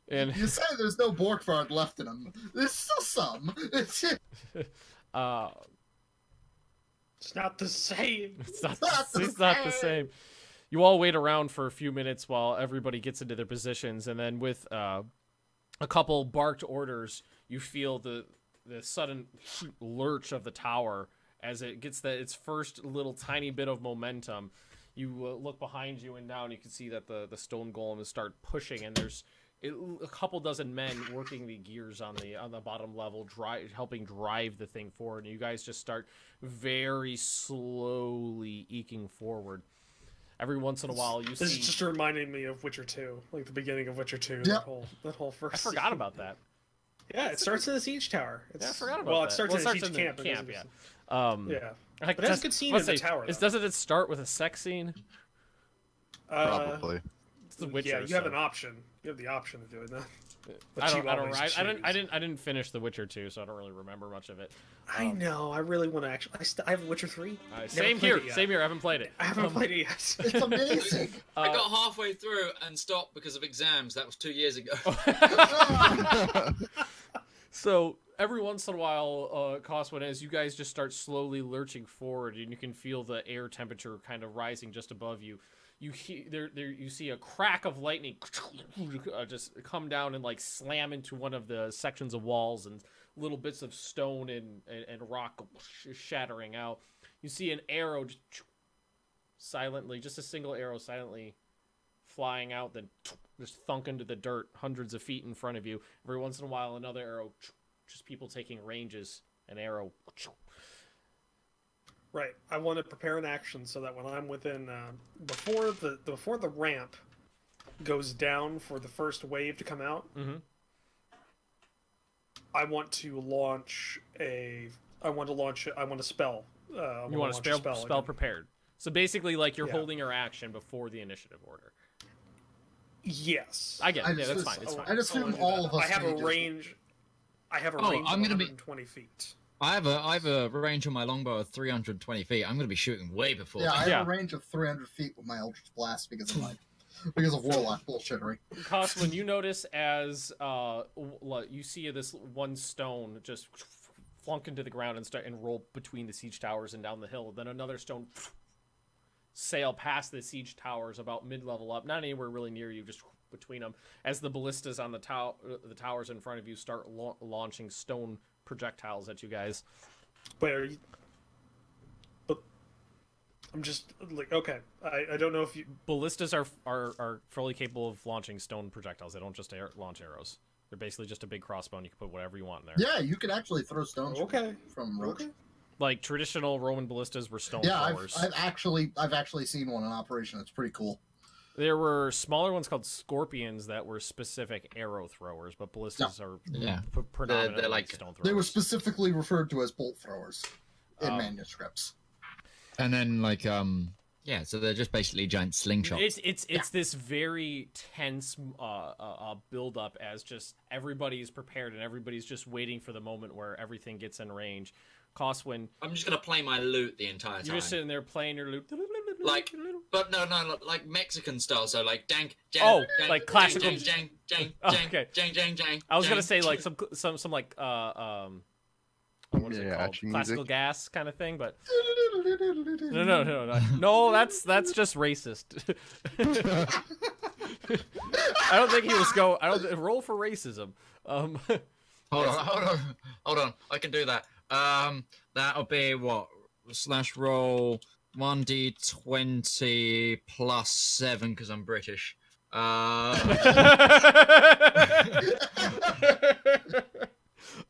You say there's no Borkvarrd left in him. There's still some. It's not the same. It's not the same. You all wait around for a few minutes while everybody gets into their positions, and then with a couple barked orders, you feel the sudden lurch of the tower as it gets its first little tiny bit of momentum. You look behind you, and now you can see that the stone golem has started pushing, and there's a couple dozen men working the gears on the bottom level, helping drive the thing forward. And you guys just start very slowly eking forward. Every once in a while, you see. This is just reminding me of Witcher 2, like the beginning of Witcher 2. Yep. That whole first. I forgot about that. Yeah, it starts in the siege tower. Yeah, I forgot about that. Well, it starts in the siege in camp. The camp, yeah. Yeah. Like, But it has a good scene in the tower. Doesn't it start with a sex scene? Probably. It's The Witcher. Yeah, you have an option. You have the option of doing that. I didn't finish The Witcher 2, so I don't really remember much of it. I know. I really want to actually. I have Witcher 3. Same here. Same here. I haven't played it. I haven't played it yet. It's amazing. I got halfway through and stopped because of exams. That was 2 years ago. So every once in a while, Coswin, as you guys just start slowly lurching forward, and you can feel the air temperature kind of rising just above you. You see a crack of lightning just come down and like slam into one of the sections of walls, and little bits of stone and rock shattering out. You see an arrow silently, just a single arrow silently flying out, then just thunk into the dirt hundreds of feet in front of you. Every once in a while, another arrow, just people taking ranges, an arrow. Right. I want to prepare an action so that when I'm within before the ramp goes down for the first wave to come out, I want to launch a spell. You want a spell prepared. So basically, like you're holding your action before the initiative order. Yes. I get it. Yeah, that's fine. It's fine. I assume all of us. I have a range. I have a range of 120 feet. I have a range on my longbow of 320 feet. I'm going to be shooting way before. Yeah, I have a range of 300 feet with my Eldritch Blast because of Warlock bullshittery. Coswin, you notice as you see this one stone just flunk into the ground and roll between the siege towers and down the hill. Then another stone sail past the siege towers about mid-level up, not anywhere really near you, just between them. As the ballistas on the towers in front of you start launching stone projectiles at you guys. Wait, are you? But I'm just like, okay. I don't know if you. Ballistas are fully capable of launching stone projectiles. They don't just launch arrows. They're basically just a big crossbow, and you can put whatever you want in there. Yeah, you can actually throw stones. From Roach. Okay. Like traditional Roman ballistas were stone throwers. I've actually seen one in operation. It's pretty cool. There were smaller ones called scorpions that were specific arrow throwers, but ballistas are predominantly they're like stone throwers. They were specifically referred to as bolt throwers in manuscripts. And then so they're just basically giant slingshots. It's this very tense build up as just everybody's prepared and everybody's just waiting for the moment where everything gets in range. Coswin, I'm just gonna play my lute the entire time. You're just sitting there playing your lute, but no, like Mexican style. So like dank, like classical. Jang. Okay. Jang. I was gonna say like some like what is it called? Classical music. gas kind of thing, but no. That's just racist. I don't think he was roll for racism. Hold on. I can do that. That'll be what / roll 1d20 plus 7 because I'm British. Oh,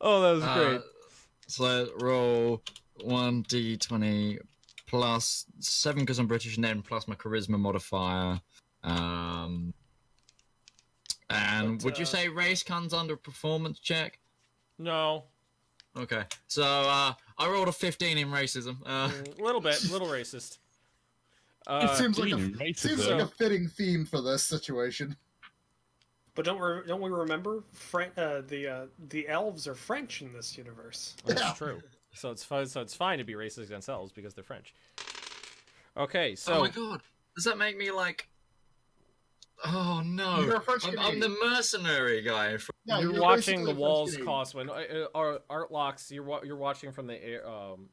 that was great. So roll 1d20 plus 7 because I'm British, and then plus my charisma modifier. And would you say race comes under performance check? No. Okay, so I rolled a 15 in racism. A little racist. It seems like a fitting theme for this situation. But don't we remember the elves are French in this universe? That's true. So it's fine to be racist against elves because they're French. Okay, so oh my god, does that make me like? Oh no, I'm the mercenary guy. Yeah, you're watching the walls cost when art locks. You're watching from the air.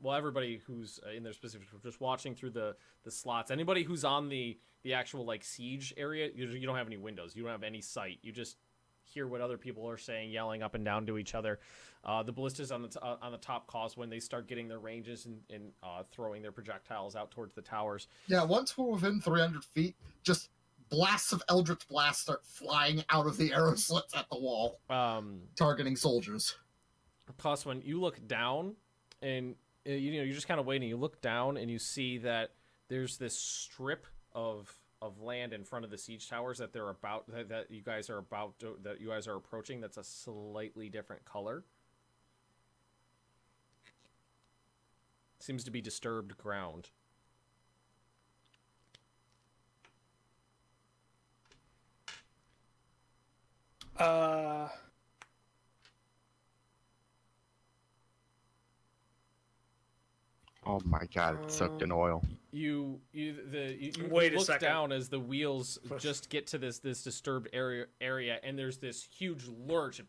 Well, everybody who's in there specifically, just watching through the slots. Anybody who's on the actual like siege area, you don't have any windows. You don't have any sight. You just hear what other people are saying, yelling up and down to each other. The ballistas on the top cost when they start getting their ranges and throwing their projectiles out towards the towers. Yeah, once we're within 300 feet, just blasts of Eldritch Blast start flying out of the arrow slits at the wall, targeting soldiers. Plus, when you look down, and you're just kind of waiting, you look down and you see that there's this strip of land in front of the siege towers that you guys are approaching. That's a slightly different color. Seems to be disturbed ground. Oh my god, it's soaked in oil. You Wait a look second. down as the wheels just get to this disturbed area, and there's this huge lurch.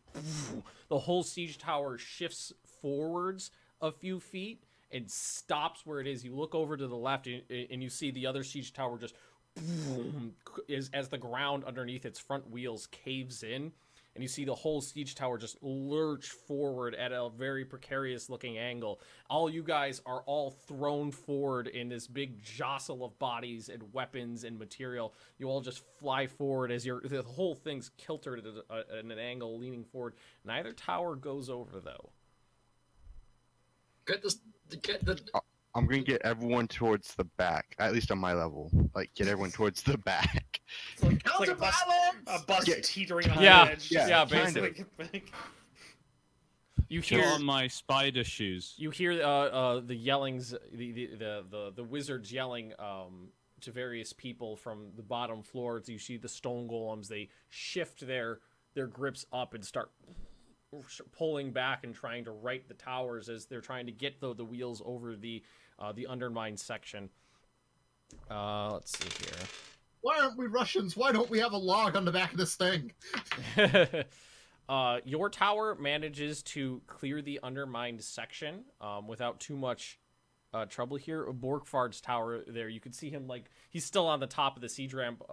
The whole siege tower shifts forwards a few feet and stops where it is. You look over to the left and you see the other siege tower just as the ground underneath its front wheels caves in. And you see the whole siege tower just lurch forward at a very precarious looking angle. All you guys are all thrown forward in this big jostle of bodies and weapons and material. You all just fly forward as the whole thing's kiltered at an angle, leaning forward. Neither tower goes over, though. I'm gonna get everyone towards the back, at least on my level. Like, get everyone towards the back. It's like a bus teetering on the edge. Yeah, basically. You hear on my spider shoes. You hear the yellings, the wizards yelling to various people from the bottom floors. You see the stone golems. They shift their grips up and start pulling back and trying to right the towers as they're trying to get the wheels over the undermined section. Let's see here. Why aren't we Russians? Why don't we have a log on the back of this thing? Your tower manages to clear the undermined section without too much trouble here. Borkvarrd's tower there, you can see him like he's still on the top of the siege ramp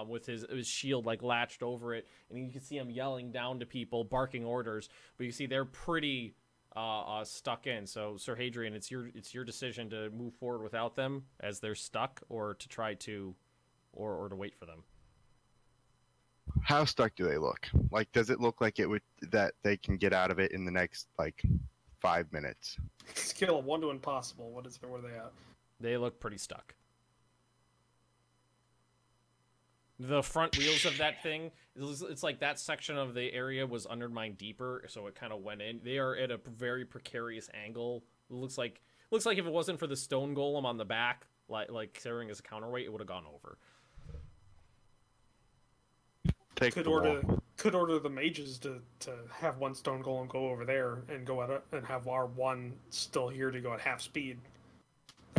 with his shield like latched over it, and you can see him yelling down to people, barking orders. But you see they're pretty stuck in. So Sir Hadrian, it's your decision to move forward without them as they're stuck, or to try to or to wait for them. How stuck do they look? Like, does it look like that they can get out of it in the next like 5 minutes? Scale of 1 to impossible. Where are they at? They look pretty stuck. The front wheels of that thing, it's like that section of the area was undermined deeper, so it kind of went in. They are at a very precarious angle. It looks like if it wasn't for the stone golem on the back, like serving as a counterweight, it would have gone over. Could order the mages to have one stone golem go over there and go at it, and have our one still here to go at half speed.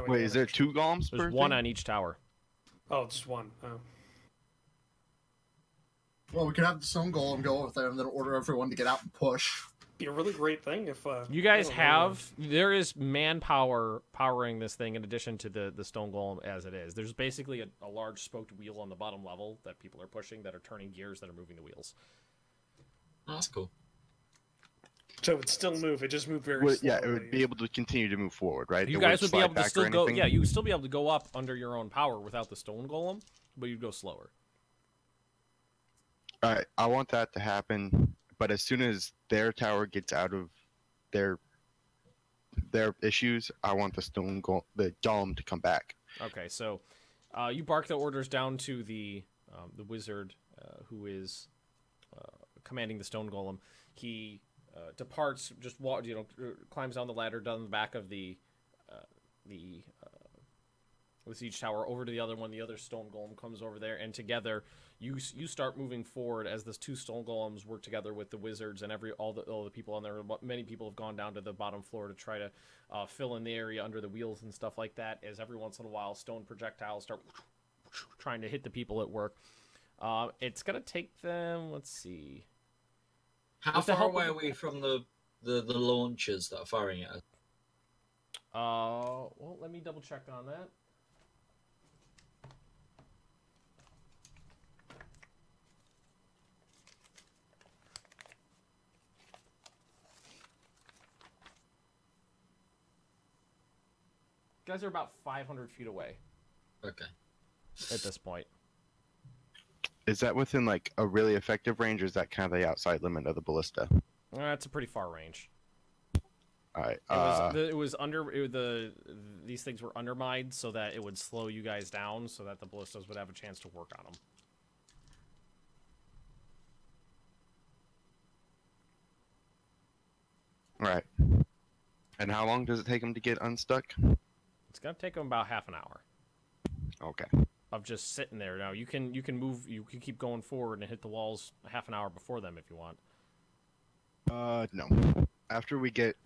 Wait, is there 2 golems? There's one on each tower. Oh, just one. Oh. Well, we could have the stone golem go over there and then order everyone to get out and push. Be a really great thing if you guys have. There is manpower powering this thing in addition to the stone golem as it is. There's basically a large spoked wheel on the bottom level that people are pushing that are turning gears that are moving the wheels. Oh, that's cool. So it would still move. It just moved very slowly. Yeah, it would be able to continue to move forward, right? You guys would be able to still go. Yeah, you would still be able to go up under your own power without the stone golem, but you'd go slower. All right, I want that to happen, but as soon as their tower gets out of their issues, I want the dome to come back. Okay, so you bark the orders down to the wizard who is commanding the stone golem. He departs, just climbs down the ladder down the back of the siege tower over to the other one. The other stone golem comes over there, and together you start moving forward as the two stone golems work together with the wizards and all the people on there. Many people have gone down to the bottom floor to try to fill in the area under the wheels and stuff like that. As every once in a while, stone projectiles start trying to hit the people at work. It's gonna take them. Let's see. How far away are we from the launchers that are firing at us? Well, let me double check on that. You guys are about 500 feet away. Okay. At this point. Is that within like a really effective range, or is that kind of the outside limit of the ballista? That's a pretty far range. All right. These things were undermined so that it would slow you guys down, so that the ballistas would have a chance to work on them. All right. And how long does it take them to get unstuck? It's gonna take them about half an hour. Okay. Of just sitting there. Now you can move. You can keep going forward and hit the walls half an hour before them if you want. No. After we get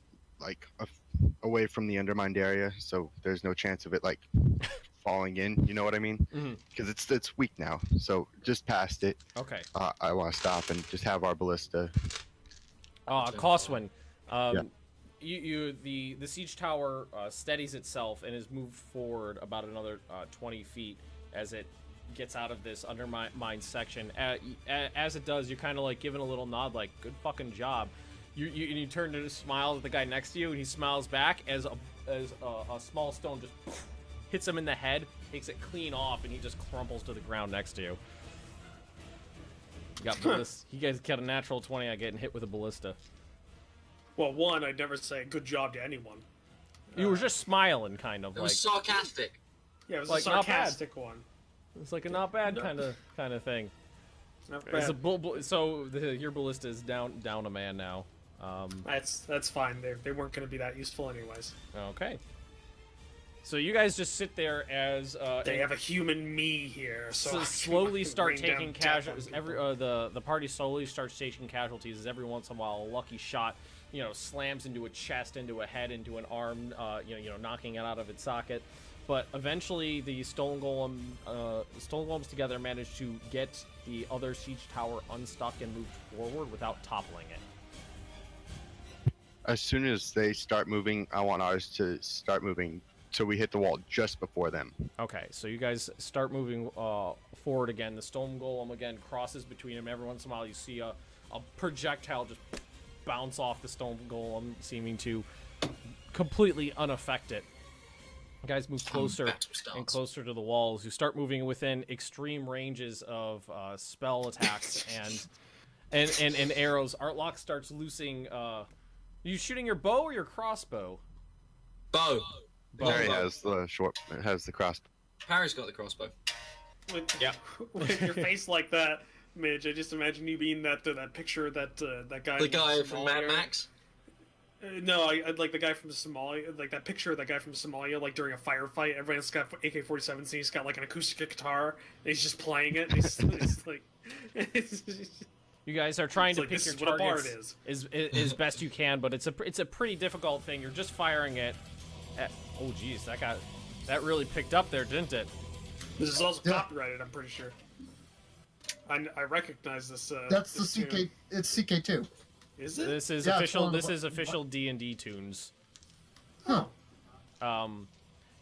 like away from the undermined area, so there's no chance of it like falling in. You know what I mean? Because it's weak now. So just past it. Okay. I want to stop and just have our ballista. Coswin. Yeah. The siege tower steadies itself and is moved forward about another 20 feet as it gets out of this undermined section. As it does, you're kind of like giving a little nod, like "good fucking job." You turn to smile at the guy next to you, and he smiles back as a small stone just hits him in the head, takes it clean off, and he just crumples to the ground next to you. You guys got a natural 20 on getting hit with a ballista. Well, one, I'd never say good job to anyone. You were just smiling, kind of. It was sarcastic. Yeah, it was like, a sarcastic one. It's like a not bad kind of thing. Not bad. Your ballista is down a man now. That's fine. They weren't going to be that useful anyways. Okay. So you guys just sit there as they have a human me here, so slowly start taking casualties. The party slowly starts taking casualties. As every once in a while, a lucky shot, slams into a chest, into a head, into an arm, knocking it out of its socket. But eventually, the stone golems together manage to get the other siege tower unstuck and moved forward without toppling it. As soon as they start moving, I want ours to start moving, so we hit the wall just before them. Okay, so you guys start moving forward again. The stone golem again crosses between them. Every once in a while, you see a projectile just bounce off the stone golem, seeming to completely unaffect it. You guys move closer and closer to the walls. You start moving within extreme ranges of spell attacks and arrows. Artlock starts loosing. Are you shooting your bow or your crossbow? Bow. Harry has the crossbow. Harry's got the crossbow. With your face like that, Midge, I just imagine you being that picture that guy. The guy from Mad Max. No, I like the guy from Somalia, like that picture of that guy from Somalia, like during a firefight. Everyone's got AK-47s, and he's got like an acoustic guitar, and he's just playing it. And he's like, you guys are trying to like, pick your targets as best you can, but it's a pretty difficult thing. You're just firing it. Oh geez, that really picked up there, didn't it? This is also copyrighted, I'm pretty sure. I recognize this. That's the CK. Tune. It's CK2. Is it? This is official. This is official D&D tunes. Huh.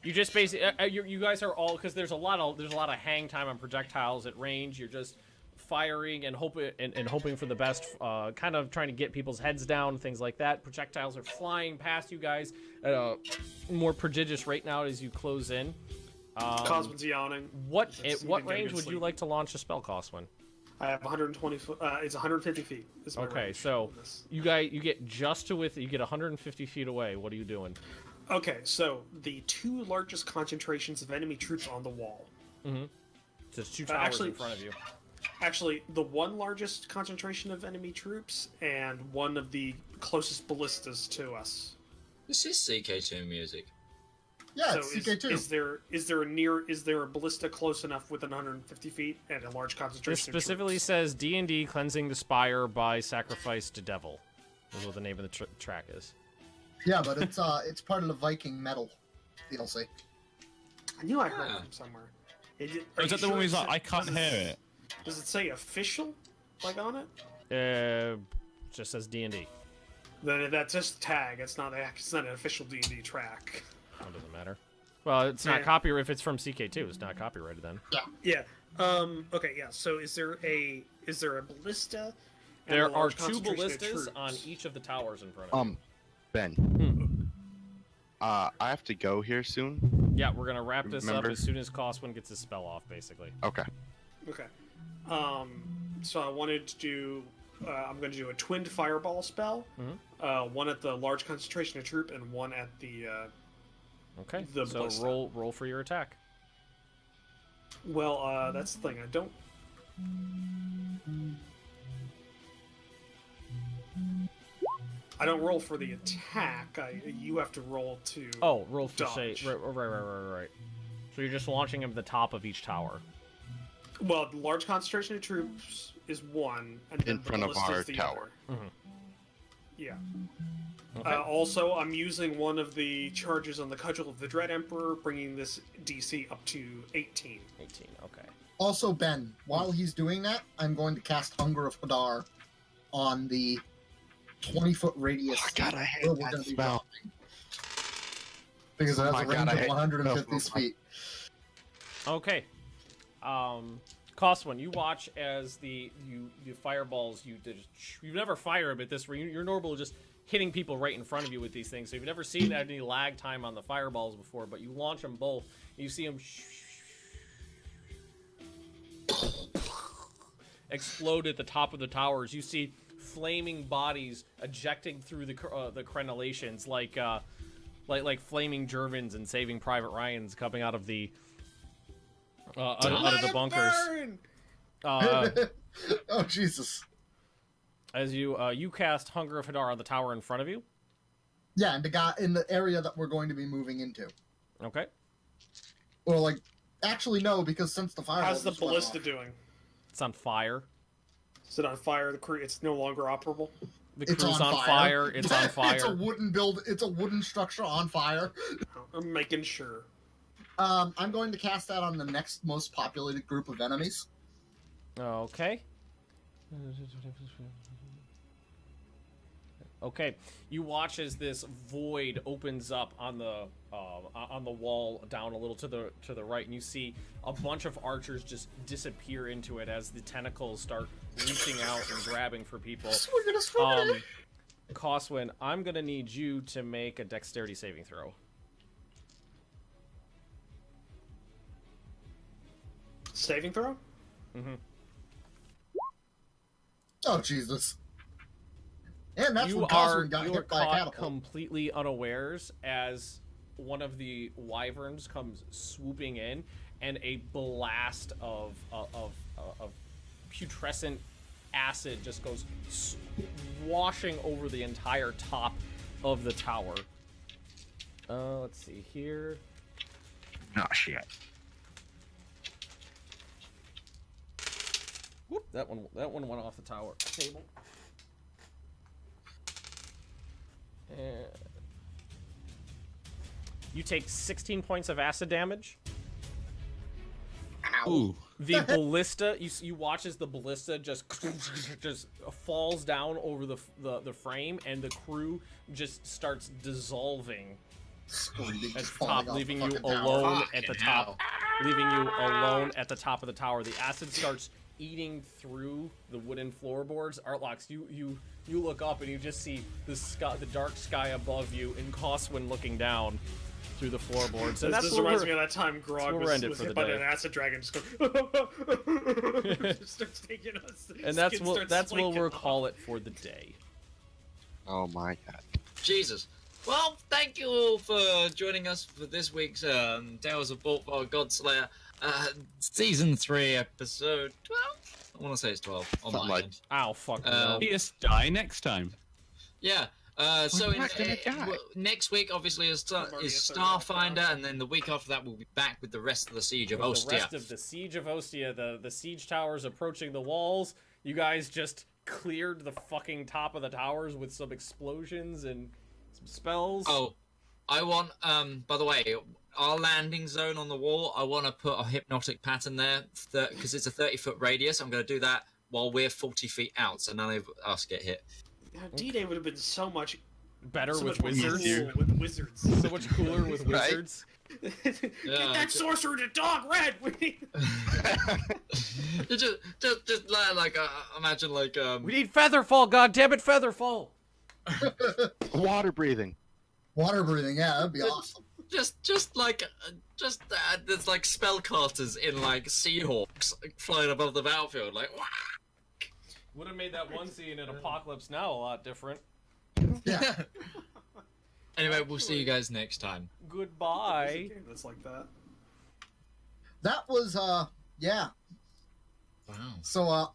You just basically you guys are all, because there's a lot of hang time on projectiles at range. You're just firing and hoping for the best. Kind of trying to get people's heads down, things like that. Projectiles are flying past you guys at a more prodigious rate now as you close in. Cosman's yawning. At what range would you like to launch a spell, Cosman? I have 120 foot. It's 150 feet. Okay, so you get just to you get 150 feet away. What are you doing? Okay, so the two largest concentrations of enemy troops on the wall. Mm-hmm. So there's two towers in front of you. Actually, the one largest concentration of enemy troops and one of the closest ballistas to us. This is CK2 music. Yeah, so it's CK2. Is there a ballista close enough within 150 feet and a large concentration? This specifically says D&D Cleansing the Spire by Sacrifice to Devil. Is what the name of the track is. Yeah, but it's part of the Viking Metal DLC. I knew I heard it from somewhere. Is that the one where he's like, I can't hear it? Does it say official, like on it? Just says D&D. Then that's just a tag. It's not an official D&D track. Oh, it doesn't matter. Well, it's not copyrighted. If it's from CK2, it's not copyrighted then. Yeah. Okay. Yeah. So is there a ballista? There are two ballistas on each of the towers in front of you. Ben. I have to go here soon. Yeah, we're gonna wrap this up as soon as Coswin gets his spell off, basically. Okay. Okay. So I wanted to do. I'm going to do a twinned fireball spell. Mm-hmm. One at the large concentration of troop, and one at the. Okay. The so ballista. roll for your attack. Well, that's the thing. I don't. I don't roll for the attack. You have to roll to. Oh, roll for dodge. say. Right. So you're just launching him at the top of each tower. Well, the large concentration of troops is one, and then in front of our tower. Mm-hmm. Yeah. Okay. Also, I'm using one of the charges on the Cudgel of the Dread Emperor, bringing this DC up to 18. 18. Okay. Also, Ben, while he's doing that, I'm going to cast Hunger of Hadar on the 20-foot radius. Oh, God, I hate that spell. Because it has a range of 150 feet. Okay. Coswin, you watch as the fireballs you never fire them at this. You're normal just hitting people right in front of you with these things. So you've never seen any lag time on the fireballs before, but you launch them both. You see them explode at the top of the towers. You see flaming bodies ejecting through the crenellations like flaming Germans and Saving Private Ryan's coming out of the out of the bunkers. Oh Jesus! As you cast Hunger of Hadar on the tower in front of you. Yeah, and the guy in the area that we're going to be moving into. Okay. Well, actually no, because since the fire. How's the ballista doing? It's on fire. Is it on fire? It's no longer operable. The crew's on fire. It's on fire. It's a wooden It's a wooden structure on fire. I'm making sure. I'm going to cast that on the next most populated group of enemies. Okay. Okay. You watch as this void opens up on the wall down a little to the right, and you see a bunch of archers just disappear into it as the tentacles start reaching out and grabbing for people. Coswin, I'm gonna need you to make a dexterity saving throw. Saving throw? Mm-hmm. Oh Jesus! And that's when you Coswin got are hit by a caught catapult. completely unawares as one of the wyverns comes swooping in, and a blast of putrescent acid just goes washing over the entire top of the tower. Let's see here. Oh shit. Whoop, that one went off the tower table. You take 16 points of acid damage. Ooh. The ballista, you watch as the ballista just falls down over the frame, and the crew just starts dissolving Screaming, at the top, leaving you alone at the top. Leaving you alone at the top of the tower. The acid starts eating through the wooden floorboards. Artlox, you look up and you just see the sky, the dark sky above you, and Coswin looking down through the floorboards. And this reminds me of that time Grog was hit by an acid dragon, just just starts taking us. And that's what we'll call it for the day. Oh my god. Jesus. Well, thank you all for joining us for this week's Tales of Borkvarrd Godslayer, Season 3, Episode 12? I want to say it's 12. On my end. Ow, fuck no. Just die next time. Yeah. Next week, obviously, is Starfinder, and then the week after that, we'll be back with the rest of the Siege of Ostia. The rest of the Siege of Ostia, the siege towers approaching the walls. You guys just cleared the fucking top of the towers with some explosions and some spells. Oh, I want, by the way, our landing zone on the wall, I want to put a hypnotic pattern there, because it's a 30-foot radius. I'm going to do that while we're 40 feet out, so none of us get hit. D-Day would have been so much better with wizards. With wizards. So much cooler with wizards. Get that sorcerer to dog red. just like imagine like we need Featherfall. God damn it, Featherfall. Water breathing. Water breathing. Yeah, that'd be awesome. Just like there's like spellcasters in like Seahawks flying above the battlefield, like. Wah! Would have made that one scene in Apocalypse Now a lot different. Yeah. Anyway, we'll see you guys next time. Goodbye. That's like that. That was yeah. Wow. So